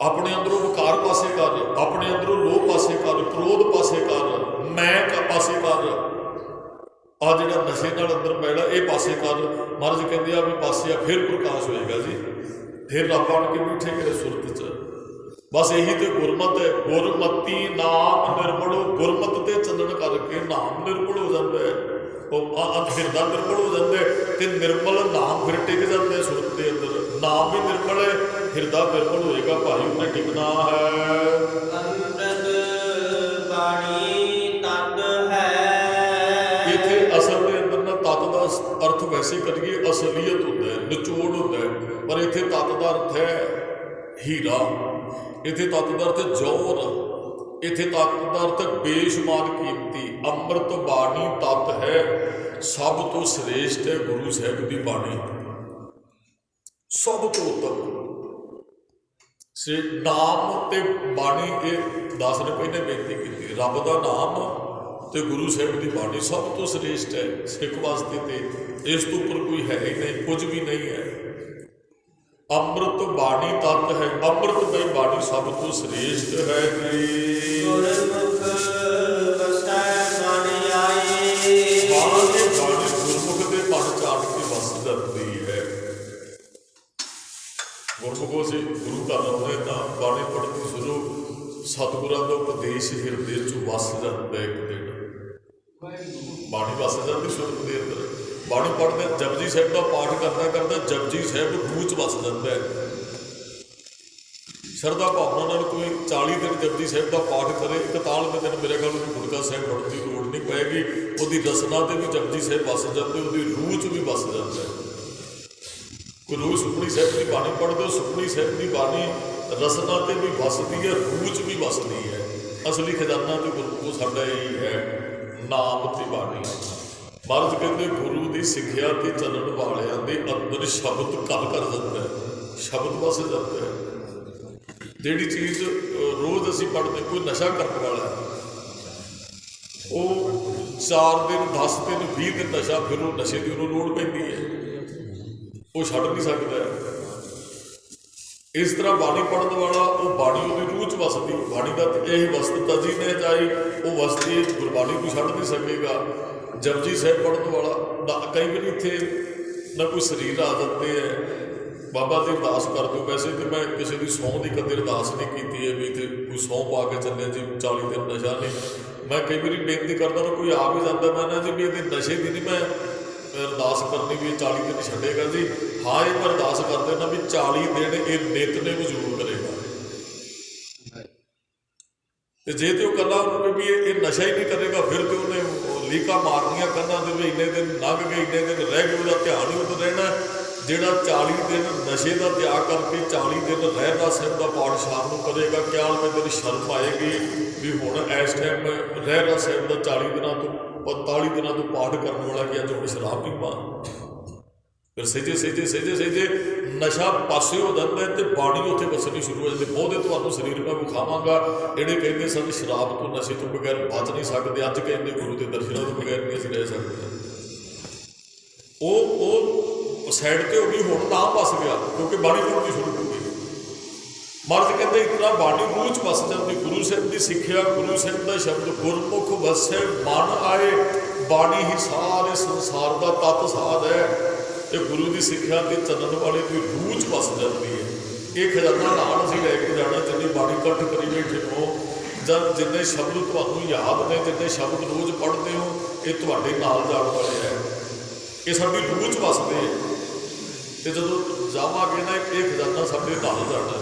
Speaker 1: ਆਪਣੇ ਅੰਦਰੋਂ ਵਿਕਾਰ ਪਾਸੇ ਕਰ, ਆਪਣੇ ਅੰਦਰੋਂ ਲੋਭ ਪਾਸੇ ਕਰ, ਕ੍ਰੋਧ ਪਾਸੇ ਕਰ, ਮੈਂ ਪਾਸੇ ਕਰ। ਆ ਜਿਹੜਾ ਨਸ਼ੇ ਨਾਲ ਅੰਦਰ ਪੈਣਾ ਇਹ ਪਾਸੇ ਕਰ। ਮਹਾਰਾਜ ਕਹਿੰਦੇ ਆ ਵੀ ਪਾਸੇ ਆ, ਫਿਰ ਪ੍ਰਕਾਸ਼ ਹੋਏਗਾ ਜੀ, ਫਿਰ ਰੱਬ ਆਣ ਕੇ ਬੈਠੇ ਮੇਰੇ ਸੁਰਤ 'ਚ। ਬਸ ਇਹੀ ਤੇ ਗੁਰਮਤਿ ਹੈ। ਗੁਰਮਤੀ ਨਾਮ ਨਿਰਮਲੋ, ਗੁਰਮਤਿ ਤੇ ਚੱਲਣ ਕਰਕੇ ਨਾਮ ਨਿਰਮਲ ਹੋ ਜਾਂਦਾ ਹੈ। ਉਹ ਹਿਰਦਾ ਨਿਰਮਲ ਹੋ ਜਾਂਦਾ ਹੈ ਤੇ ਨਿਰਮਲ ਨਾਮ ਫਿਰ ਟਿਕ ਜਾਂਦਾ ਹੈ ਸੁਰਤ ਦੇ ਅੰਦਰ। ਨਾਮ ਵੀ ਨਿਰਮਲ ਹੈ, ਹਿਰਦਾ ਨਿਰਮਲ ਹੋਏਗਾ, ਭਾਈ ਉਹਨੇ ਟਿਕਣਾ ਹੈ। ਅਰਥ ਵੈਸੇ ਕਰੀਏ ਅਸਲੀਅਤ ਹੁੰਦਾ ਹੈ, ਨਿਚੋੜ ਹੁੰਦਾ ਹੈ, ਪਰ ਇੱਥੇ ਤੱਤ ਦਾ ਅਰਥ ਹੈ ਹੀਰਾ, ਇੱਥੇ ਤੱਤ ਦਾ ਅਰਥ ਜੌਹਰ, ਇੱਥੇ ਤੱਤ ਦਾ ਅਰਥ ਬੇਸ਼ੁਮਾਰ ਕੀਮਤੀ। ਅੰਮ੍ਰਿਤ ਬਾਣੀ ਤੱਤ ਹੈ, ਸਭ ਤੋਂ ਸ੍ਰੇਸ਼ਟ ਹੈ ਗੁਰੂ ਸਾਹਿਬ ਦੀ ਬਾਣੀ, ਸਭ ਤੋਂ ਉੱਤਮ। ਨਾਮ ਤੇ ਬਾਣੀ, ਇਹ ਦਾਸ ਨੇ ਪਹਿਲੇ ਬੇਨਤੀ ਕੀਤੀ, ਰੱਬ ਦਾ ਨਾਮ ਤੇ ਗੁਰੂ ਸਾਹਿਬ ਦੀ ਬਾਣੀ ਸਭ ਤੋਂ ਸ੍ਰੇਸ਼ਟ ਹੈ ਸਿੱਖ ਵਾਸਤੇ। ਤੇ ਇਸ ਤੋਂ ਉੱਪਰ ਕੋਈ ਹੈ ਹੀ ਨਹੀਂ, ਕੁਝ ਵੀ ਨਹੀਂ ਹੈ। ਅੰਮ੍ਰਿਤ ਬਾਣੀ ਤੱਤ ਹੈ, ਅੰਮ੍ਰਿਤ ਦੀ ਬਾਣੀ ਸਭ ਤੋਂ ਸ੍ਰੇਸ਼ਟ ਹੈ। ਬਾਣੀ ਗੁਰਮੁਖ ਦੇ ਮਨ ਚ ਆਣ ਕੇ ਵਸ ਜਾਂਦੀ ਹੈ। ਗੁਰਮੁਖੋਂ ਅਸੀਂ ਗੁਰੂ ਘਰ ਆਉਂਦੇ ਤਾਂ ਬਾਣੀ ਪੜ੍ਹਨੀ ਸ਼ੁਰੂ, ਸਤਿਗੁਰਾਂ ਦਾ ਉਪਦੇਸ਼ ਹਿਰਦੇ 'ਚ ਵਸ ਜਾਂਦਾ। ਇੱਕ ਦਿਨ ਬਾਣੀ ਵਸ ਜਾਂਦੀ ਸੁਰਤ ਦੇ ਅੰਦਰ। ਬਾਣੀ ਪੜ੍ਹਦੇ ਜਪਜੀ ਸਾਹਿਬ ਦਾ ਪਾਠ ਕਰਦਾ ਕਰਦਾ ਜਪਜੀ ਸਾਹਿਬ ਰੂਹ 'ਚ ਵਸ ਜਾਂਦਾ ਹੈ। ਸ਼ਰਧਾ ਭਾਵਨਾ ਨਾਲ ਕੋਈ 40 ਦਿਨ ਜਪਜੀ ਸਾਹਿਬ ਦਾ ਪਾਠ ਕਰੇ, 41ਵੇਂ ਦਿਨ ਮੇਰੇ ਖਿਆਲ ਨੂੰ ਗੁਟਕਾ ਸਾਹਿਬ ਪੜ੍ਹਨ ਦੀ ਲੋੜ ਨਹੀਂ ਪਏਗੀ। ਉਹਦੀ ਰਸਨਾ 'ਤੇ ਵੀ ਜਪਜੀ ਸਾਹਿਬ ਵਸ ਜਾਂਦੇ, ਉਹਦੀ ਰੂਹ 'ਚ ਵੀ ਵਸ ਜਾਂਦਾ ਹੈ। ਕੋਈ ਰੋਜ਼ ਸੁਖਮਨੀ ਸਾਹਿਬ ਦੀ ਬਾਣੀ ਪੜ੍ਹਦੇ ਹੋ, ਸੁਖਮਨੀ ਸਾਹਿਬ ਦੀ ਬਾਣੀ ਰਸਨਾ 'ਤੇ ਵੀ ਵਸਦੀ ਹੈ, ਰੂਹ 'ਚ ਵੀ ਵਸਦੀ ਹੈ। ਅਸਲੀ ਖਜ਼ਾਨਾ ਤੇ ਗੁਰੂ ਸਾਡਾ ਇਹੀ ਹੈ, ਨਾਮ ਤੇ ਬਾਣੀ। ਮਹਾਰਾਜ ਕਹਿੰਦੇ ਗੁਰੂ ਦੀ ਸਿੱਖਿਆ ਤੇ ਚੱਲਣ ਵਾਲਿਆਂ ਦੇ ਅੰਦਰ ਸ਼ਬਦ ਘਰ ਕਰ ਜਾਂਦਾ ਹੈ, ਸ਼ਬਦ ਵਸ ਜਾਂਦਾ ਹੈ। ਜਿਹੜੀ ਚੀਜ਼ ਰੋਜ਼ ਅਸੀਂ ਪੜ੍ਹਦੇ, ਕੋਈ ਨਸ਼ਾ ਕਰਨ ਵਾਲਾ ਉਹ 4 ਦਿਨ 10 ਦਿਨ 20 ਦਿਨ ਨਸ਼ਾ, ਫਿਰ ਉਹ ਨਸ਼ੇ ਦੀ ਉਹਨੂੰ ਲੋੜ ਪੈਂਦੀ ਹੈ, ਉਹ ਛੱਡ ਨਹੀਂ ਸਕਦਾ। ਇਸ ਤਰ੍ਹਾਂ ਬਾਣੀ ਪੜ੍ਹਨ ਵਾਲਾ, ਉਹ ਬਾਣੀ ਉਹਦੀ ਰੂਹ 'ਚ ਵਸਦੀ। ਬਾਣੀ ਦਾ ਇਹ ਵਸਤੂਤਾ ਜੀ ਨੇ ਜਾਈ, ਉਹ ਵਸਦੀ ਗੁਰਬਾਣੀ ਕੋਈ ਛੱਡ ਨਹੀਂ ਸਕੇਗਾ। ਜਪਜੀ ਸਾਹਿਬ ਪੜ੍ਹਨ ਵਾਲਾ, ਕਈ ਵਾਰੀ ਇੱਥੇ ਨਾ ਕੋਈ ਸਰੀਰ ਆ ਜਾਂਦੇ ਹੈ, ਬਾਬਾ ਜੀ ਅਰਦਾਸ ਕਰ ਦਿਓ। ਵੈਸੇ ਤਾਂ ਮੈਂ ਕਿਸੇ ਦੀ ਸਹੁੰ ਦੀ ਕਦੇ ਅਰਦਾਸ ਨਹੀਂ ਕੀਤੀ ਹੈ ਵੀ ਇੱਥੇ ਕੋਈ ਸਹੁੰ ਪਾ ਕੇ ਚੱਲੇ ਜੀ 40 ਦਿਨ ਨਸ਼ਾ ਨਹੀਂ। ਮੈਂ ਕਈ ਵਾਰੀ ਬੇਨਤੀ ਕਰਦਾ ਨਾ, ਕੋਈ ਆ ਵੀ ਜਾਂਦਾ, ਮੈਂ ਨਾ ਜੀ ਵੀ ਇਹਦੇ ਨਸ਼ੇ ਦੀ ਨਹੀਂ ਮੈਂ ਅਰਦਾਸ ਕਰਨੀ ਵੀ ਇਹ 40 ਦਿਨ ਛੱਡੇਗਾ ਜੀ। ਹਾਂ, ਇਹ ਮੈਂ ਅਰਦਾਸ ਕਰ ਦੇਣਾ ਵੀ 40 ਦਿਨ ਇਹ ਨਿਤਨੇਮ ਜ਼ਰੂਰ ਕਰੇਗਾ। ਤੇ ਜੇ ਤੇ ਉਹ ਇਕੱਲਾ ਉਹਨੂੰ ਵੀ ਇਹ ਨਸ਼ਾ ਹੀ ਨਹੀਂ ਕਰੇਗਾ, ਫਿਰ ਤੇ ਉਹਨੇ ਲੀਕਾਂ ਮਾਰਨੀਆਂ ਕੰਨਾਂ ਦੇ ਵੀ ਇੰਨੇ ਦਿਨ ਲੰਘ ਗਏ, ਇੰਨੇ ਦਿਨ ਰਹਿ ਗਏ, ਉਹਦਾ ਧਿਆਨ ਹੀ ਉਦੋਂ ਰਹਿਣਾ। ਜਿਹੜਾ 40 ਦਿਨ ਨਸ਼ੇ ਦਾ ਤਿਆਗ ਕਰਕੇ 40 ਦਿਨ ਰਹਿਰਾਸ ਸਾਹਿਬ ਦਾ ਪਾਠ ਸ਼ਾਮ ਨੂੰ ਕਰੇਗਾ, 41ਵੇਂ ਦਿਨ ਸ਼ਰਮ ਆਏਗੀ ਵੀ ਹੁਣ ਇਸ ਟਾਈਮ ਰਹਿਰਾਸ ਸਾਹਿਬ ਦਾ 40 ਦਿਨਾਂ ਤੋਂ 45 ਦਿਨਾਂ ਤੋਂ ਪਾਠ ਕਰਨ ਵਾਲਾ ਕਿ ਅੱਜ ਹੁਣ ਸ਼ਰਾਬ ਪੀਵਾਂ। ਫਿਰ ਸਹਿਜੇ ਨਸ਼ਾ ਪਾਸੇ ਹੋ ਜਾਂਦਾ ਤੇ ਬਾਣੀ ਉੱਥੇ ਵਸਣੀ ਸ਼ੁਰੂ ਹੋ ਜਾਂਦੀ। ਬਹੁਤੇ ਤੁਹਾਨੂੰ ਸਰੀਰ ਮੈਂ ਵਿਖਾਵਾਂਗਾ ਜਿਹੜੇ ਕਹਿੰਦੇ ਸਨ ਸ਼ਰਾਬ ਤੋਂ ਨਸ਼ੇ ਤੋਂ ਬਗੈਰ ਬਚ ਨਹੀਂ ਸਕਦੇ, ਅੱਜ ਕਹਿੰਦੇ ਗੁਰੂ ਦੇ ਦਰਸ਼ਨਾਂ ਤੋਂ ਬਗੈਰ ਨਹੀਂ ਅਸੀਂ ਰਹਿ ਸਕਦੇ। ਉਹ ਸਾਈਡ ਤੇ ਹੋ ਗਈ, ਹੁਣ ਤਾਂ ਵਸ ਗਿਆ ਕਿਉਂਕਿ ਬਾਣੀ ਪੜ੍ਹਨੀ ਸ਼ੁਰੂ ਹੋ ਗਈ। ਮਹਾਰਾਜ ਕਹਿੰਦੇ ਇਤਨਾ ਬਾਣੀ ਰੂਹ 'ਚ ਵਸ ਜਾਂਦੀ। ਗੁਰੂ ਸਾਹਿਬ ਦੀ ਸਿੱਖਿਆ, ਗੁਰੂ ਸਾਹਿਬ ਦਾ ਸ਼ਬਦ ਗੁਰਮੁਖ ਵਸੈ ਮਨ ਆਏ, ਬਾਣੀ ਹੀ ਸਾਰੇ ਸੰਸਾਰ ਦਾ ਤੱਤ ਸਾਧ ਹੈ। ਤੇ ਗੁਰੂ ਦੀ ਸਿੱਖਿਆ ਤੇ ਚੱਲਣ ਵਾਲੇ ਦੀ ਰੂਹ 'ਚ ਵਸ ਜਾਂਦੀ ਹੈ। ਇਹ ਖਜ਼ਾਨਾ ਨਾਲ ਅਸੀਂ ਲੈ ਕੇ ਜਾਣਾ। ਜਿੰਨੀ ਬਾਣੀ ਇਕੱਠ ਕਰੀ ਬੈਠੇ ਹੋ, ਜਾਂ ਜਿੰਨੇ ਸ਼ਬਦ ਤੁਹਾਨੂੰ ਯਾਦ ਨੇ, ਜਿੰਨੇ ਸ਼ਬਦ ਰੋਜ਼ ਪੜ੍ਹਦੇ ਹੋ, ਇਹ ਤੁਹਾਡੇ ਨਾਲ ਜਾਣ ਵਾਲੇ ਹੈ। ਇਹ ਸਾਡੀ ਰੂਹ 'ਚ ਵਸਦੇ ਹੈ। ਤੇ ਜਦੋਂ ਜਾਵਾਂਗੇ ਨਾ, ਇਹ ਖਜ਼ਾਨਾ ਸਾਡੇ ਨਾਲ ਜਾਣਾ।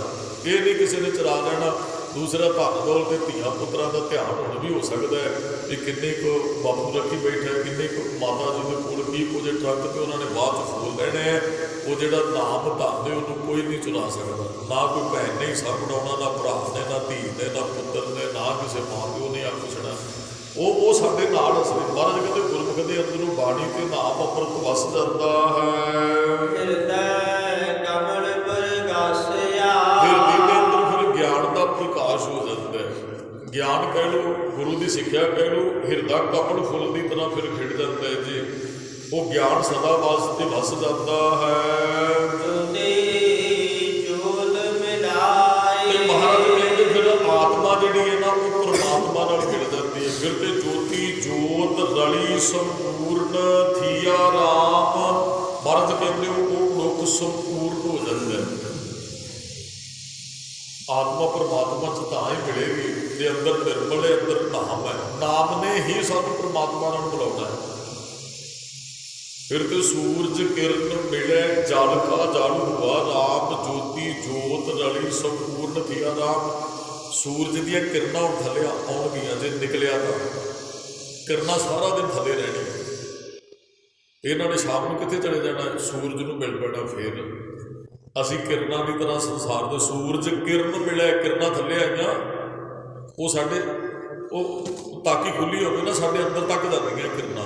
Speaker 1: ਇਹ ਨਹੀਂ ਕਿਸੇ ਨੇ ਚਰਾ ਲੈਣਾ। ਦੂਸਰਾ ਧਨ ਦੌਲਤ ਤੇ ਧੀਆਂ ਪੁੱਤਰਾਂ ਦਾ ਧਿਆਨ ਹੁਣ ਵੀ ਹੋ ਸਕਦਾ ਹੈ ਵੀ ਕਿੰਨੇ ਕੁ ਬਾਪੂ ਰੱਖੀ ਬੈਠਾ, ਕਿੰਨੇ ਕੁ ਮਾਤਾ ਜੀ ਦੇ ਕੋਲ ਕੀ ਕੁਝ ਟਰੱਕ ਤੇ ਉਹਨਾਂ ਨੇ ਬਾਅਦ 'ਚ ਫੋਲ ਲੈਣੇ ਹੈ। ਉਹ ਜਿਹੜਾ ਨਾਮ ਧਨ ਦੇ ਉਹਨੂੰ ਕੋਈ ਨਹੀਂ ਚੁਰਾ ਸਕਦਾ। ਨਾ ਕੋਈ ਭੈਣ ਨੇ ਹਿੱਸਾ ਬਣਾਉਣਾ, ਨਾ ਭਰਾ ਨੇ, ਨਾ ਧੀ ਨੇ, ਨਾ ਪੁੱਤਰ ਨੇ, ਨਾ ਕਿਸੇ ਮਾਂ ਪਿਓ ਨੇ ਆਖਣਾ। ਉਹ ਸਾਡੇ ਨਾਲ ਅਸਲੀ। ਮਹਾਰਾਜ ਕਹਿੰਦੇ ਗੁਰਮੁਖ ਦੇ ਅੰਦਰੋਂ ਬਾਣੀ ਤੇ ਨਾਮ ਅੰਮ੍ਰਿਤ ਵਸ ਜਾਂਦਾ ਹੈ। ਪ੍ਰਕਾਸ਼ ਹੋ ਜਾਂਦਾ ਹੈ। ਗਿਆਨ ਕਹਿ ਲਓ, ਗੁਰੂ ਦੀ ਸਿੱਖਿਆ ਕਹਿ ਲਓ, ਹਿਰਦਾ ਕਮਲ ਫੁੱਲ ਦੀ ਤਰ੍ਹਾਂ ਫਿਰ ਖਿੜ ਜਾਂਦਾ ਹੈ ਜੀ। ਉਹ ਗਿਆਨ ਸਦਾ ਵਾਸਤੇ ਵਸ ਜਾਂਦਾ ਹੈ। ਤੇ ਮਹਾਰਾਜ ਕਹਿੰਦੇ ਫਿਰ ਆਤਮਾ ਜਿਹੜੀ ਹੈ ਨਾ, ਉਹ ਪਰਮਾਤਮਾ ਨਾਲ ਮਿਲ ਜਾਂਦੀ ਹੈ। ਫਿਰ ਤੇ ਜੋਤੀ ਜੋਤ ਰਲੀ ਸੰਪੂਰਨ ਥੀਆ ਰਾਮ। ਮਹਾਰਾਜ ਕਹਿੰਦੇ ਉਹ ਮਨੁੱਖ ਸੰਪੂਰਨ ਹੋ ਜਾਂਦਾ ਹੈ। ਆਤਮਾ ਪਰਮਾਤਮਾ 'ਚ ਤਾਂ ਹੀ ਮਿਲੇਗੀ ਜੇ ਅੰਦਰ ਨਿਰਮਲ ਹੈ, ਅੰਦਰ ਨਾਮ ਹੈ। ਨਾਮ ਨੇ ਹੀ ਸਾਨੂੰ ਪਰਮਾਤਮਾ ਨਾਲ ਮਿਲਾਉਣਾ ਹੈ। ਫਿਰ ਤੇ ਸੂਰਜ ਕਿਰਨ ਮਿਲੇ ਜਲ ਕਾ ਜਲ ਹੁਆ ਰਾਮ, ਜੋਤੀ ਜੋਤ ਰਲੀ ਸੰਪੂਰਨ ਥੀਆ ਰਾਮ। ਸੂਰਜ ਦੀਆਂ ਕਿਰਨਾਂ ਹੁਣ ਥੱਲੇ ਆਉਣਗੀਆਂ ਜੇ ਨਿਕਲਿਆ ਤਾਂ। ਕਿਰਨਾਂ ਸਾਰਾ ਦਿਨ ਥੱਲੇ ਰਹਿਣੀਆਂ। ਇਹਨਾਂ ਨੇ ਸ਼ਾਮ ਨੂੰ ਕਿੱਥੇ ਚਲੇ ਜਾਣਾ? ਸੂਰਜ ਨੂੰ ਮਿਲ ਪੈਣਾ। ਫਿਰ ਅਸੀਂ ਕਿਰਨਾਂ ਦੀ ਤਰ੍ਹਾਂ ਸੰਸਾਰ ਦੇ ਸੂਰਜ ਕਿਰਨ ਮਿਲਿਆ, ਕਿਰਨਾਂ ਥੱਲੇ ਆਈਆਂ, ਉਹ ਸਾਡੇ ਉਹ ਤਾਕੀ ਖੁੱਲੀ ਹੋਵੇ ਨਾ, ਸਾਡੇ ਅੰਦਰ ਤੱਕ ਜਾਂਦੀਆਂ ਕਿਰਨਾਂ।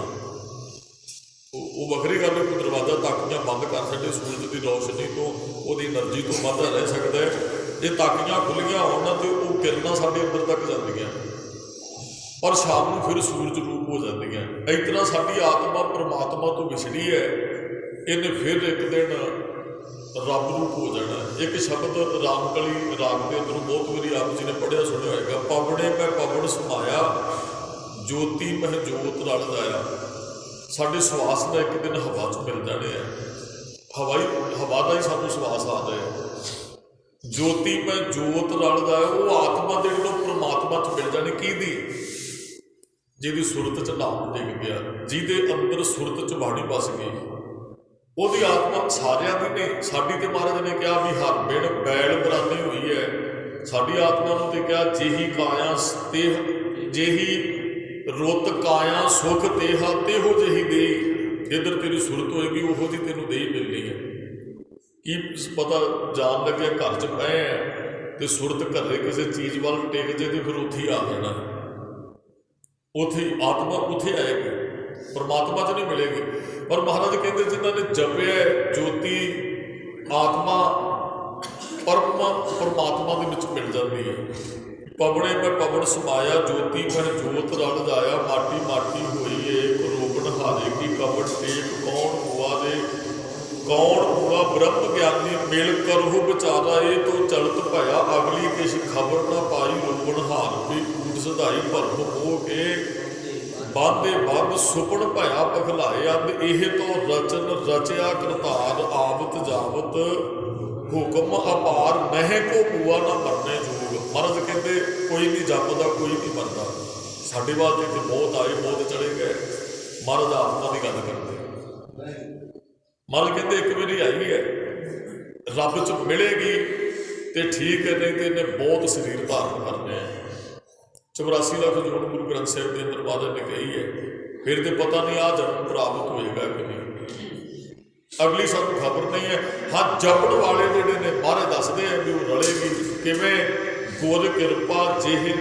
Speaker 1: ਉਹ ਵੱਖਰੀ ਗੱਲ ਹੈ। ਕੋਈ ਦਰਵਾਜ਼ਾ ਤਾਕੀਆਂ ਬੰਦ ਕਰ ਛੱਡੇ ਸੂਰਜ ਦੀ ਰੌਸ਼ਨੀ ਤੋਂ, ਉਹਦੀ ਐਨਰਜੀ ਤੋਂ ਵਾਧਾ ਰਹਿ ਸਕਦਾ ਹੈ। ਜੇ ਤਾਕੀਆਂ ਖੁੱਲੀਆਂ ਹੋਣ ਨਾ, ਤੇ ਉਹ ਕਿਰਨਾਂ ਸਾਡੇ ਅੰਦਰ ਤੱਕ ਜਾਂਦੀਆਂ, ਪਰ ਸ਼ਾਮ ਨੂੰ ਫਿਰ ਸੂਰਜ ਰੂਪ ਹੋ ਜਾਂਦੀਆਂ। ਇਸ ਤਰ੍ਹਾਂ ਸਾਡੀ ਆਤਮਾ ਪਰਮਾਤਮਾ ਤੋਂ ਵਿਛੜੀ ਹੈ। ਇਹਨੇ ਫਿਰ ਇੱਕ ਦਿਨ ਰੱਬ ਰੂਪ ਹੋ ਜਾਣਾ। ਇੱਕ ਸ਼ਬਦ ਰਾਮਕਲੀ ਰਾਗ ਦੇ ਅੰਦਰੋਂ ਬਹੁਤ ਵਾਰੀ ਆਪ ਜੀ ਨੇ ਪੜ੍ਹਿਆ ਸੁਣਿਆ ਹੋਏਗਾ। ਪਵਣੇ ਮੈਂ ਪਵਨ ਸਮਾਇਆ, ਜੋਤੀ ਮਹਿ ਜੋਤ ਰਲ ਜਾਇਆ। ਸਾਡੇ ਸਵਾਸ ਦਾ ਇੱਕ ਦਿਨ ਹਵਾ 'ਚ ਮਿਲ ਜਾਣੇ ਆ। ਹਵਾ ਦਾ ਹੀ ਸਾਨੂੰ ਸਵਾਸ ਆ ਜਾਏ। ਜੋਤੀ ਮੈਂ ਜੋਤ ਰਲ ਜਾਇਆ। ਉਹ ਆਤਮਾ ਜਿਹੜੀ ਨੂੰ ਪਰਮਾਤਮਾ 'ਚ ਮਿਲ ਜਾਣੀ। ਕਿਹਦੀ? ਜਿਹਦੀ ਸੁਰਤ 'ਚ ਨਾਮ ਡਿੱਗ ਗਿਆ, ਜਿਹਦੇ ਅੰਦਰ ਸੁਰਤ 'ਚ ਬਾਣੀ ਵਸ ਗਈ, ਉਹਦੀ ਆਤਮਾ ਸਾਰਿਆਂ ਦੀ ਨੇ। ਸਾਡੀ ਤੇ ਮਹਾਰਾਜ ਨੇ ਕਿਹਾ ਵੀ ਹਰ ਬਿਨ ਬੈਲ ਬਰਾਨੀ ਹੋਈ ਹੈ। ਸਾਡੀ ਆਤਮਾ ਨੂੰ ਤੇ ਕਿਹਾ ਜਿਹੀ ਕਾਇਆ ਤੇ ਜਿਹੀ ਰੁੱਤ ਕਾਇਆ ਸੁਖ ਤੇਹਾ ਤੇਹੋ ਜਿਹੀ ਦੇਈ। ਜਿੱਧਰ ਤੇਰੀ ਸੁਰਤ ਹੋਏਗੀ ਉਹੋ ਜਿਹੀ ਤੈਨੂੰ ਦੇਈ ਮਿਲਣੀ ਹੈ। ਕੀ ਪਤਾ ਜਾਣ ਲੱਗਿਆ ਘਰ 'ਚ ਪਏ ਆ ਤੇ ਸੁਰਤ ਘਰੇ ਕਿਸੇ ਚੀਜ਼ ਵੱਲ ਟਿਕ ਜੇ ਤੇ ਫਿਰ ਉੱਥੇ ਹੀ ਆ ਜਾਣਾ। ਉੱਥੇ ਆਤਮਾ ਉੱਥੇ ਆਏਗੀ, ਪਰਮਾਤਮਾ 'ਚ ਨਹੀਂ ਮਿਲੇਗੀ। ਪਰ ਮਹਾਰਾਜ ਕਹਿੰਦੇ ਜਿਨ੍ਹਾਂ ਨੇ ਜਪਿਆ ਜੋਤੀ ਆਤਮਾ ਪਰਮਾਤਮਾ ਦੇ ਵਿੱਚ ਮਿਲ ਜਾਂਦੀ ਹੈ। ਪਵਣੇ ਮੈਂ ਪਵਨ ਸਮਾਇਆ, ਜੋਤੀ ਮੈਂ ਜੋਤ ਰਲ ਜਾਇਆ। ਮਾਟੀ ਮਾਟੀ ਹੋਈ ਏਕ ਰੋਗਣ ਹਾਰੇ ਕੀ ਕਵਣ ਟੇਕ। ਕੌਣ ਹੁਆ ਦੇ ਕੌਣ ਹੁਆ ਬ੍ਰਹਮ ਗਿਆਨੀ, ਮਿਲ ਕਰਹੁ ਵਿਚਾਰਾ ਇਹ ਤੋਂ ਚਲਤ ਭਇਆ। ਅਗਲੀ ਕਿਛ ਖਬਰ ਨਾ ਪਾਈ, ਰੋਗਣ ਹਾਰ ਵੀ ਕੂਟ ਸਧਾਈ। ਭਰਮ ਹੋ ਕੇ ਬਾਂਦੇ ਬੰਦ ਸੁਪਨ ਭਇਆ ਪਖਲਾਏ। ਅੰਧ ਇਹ ਤੋਂ ਰਚਨ ਰਚਿਆ ਕਰਤਾਰ, ਆਵਤ ਜਾਵਤ ਹੁਕਮ ਅਪਾਰ। ਮਹਿ ਕੋ ਬੂਆ ਨਾ ਮਰਨੇ ਜੋਗ। ਮਹਾਰਾਜ ਕਹਿੰਦੇ ਕੋਈ ਨਹੀਂ ਜਪਦਾ, ਕੋਈ ਨਹੀਂ ਮਰਦਾ। ਸਾਡੇ ਵਾਸਤੇ ਤੇ ਬਹੁਤ ਆਏ, ਬਹੁਤ ਚਲੇ ਗਏ। ਮਹਾਰਾਜ ਆਤਮਾ ਦੀ ਗੱਲ ਕਰਦੇ। ਮਹਾਰਾਜ ਕਹਿੰਦੇ ਇੱਕ ਵਾਰੀ ਆਈ ਹੈ, ਰੱਬ 'ਚ ਮਿਲੇਗੀ ਤੇ ਠੀਕ ਹੈ, ਨਹੀਂ ਤੇ ਇਹਨੇ ਬਹੁਤ ਸਰੀਰ ਧਾਰਨ ਕਰਨੇ ਆ। 84 ਲੱਖ ਜੋੜ ਗੁਰੂ ਗ੍ਰੰਥ ਸਾਹਿਬ ਦੇ ਅੰਦਰ ਮਹਾਰਾਜ ਨੇ ਕਹੀ ਹੈ। ਫਿਰ ਤੇ ਪਤਾ ਨਹੀਂ ਆਹ ਜਨਮ ਪ੍ਰਾਪਤ ਹੋਏਗਾ ਕਿ ਨਹੀਂ, ਅਗਲੀ ਸਾਨੂੰ ਖਬਰ ਨਹੀਂ ਹੈ। ਹਾਂ, ਜਪਣ ਵਾਲੇ ਜਿਹੜੇ ਨੇ ਮਹਾਰਾਜ ਦੱਸਦੇ ਆ ਵੀ ਉਹ ਰਲੇਗੀ ਕਿਵੇਂ। ਗੁਰ ਕਿਰਪਾ ਜਿਹੇ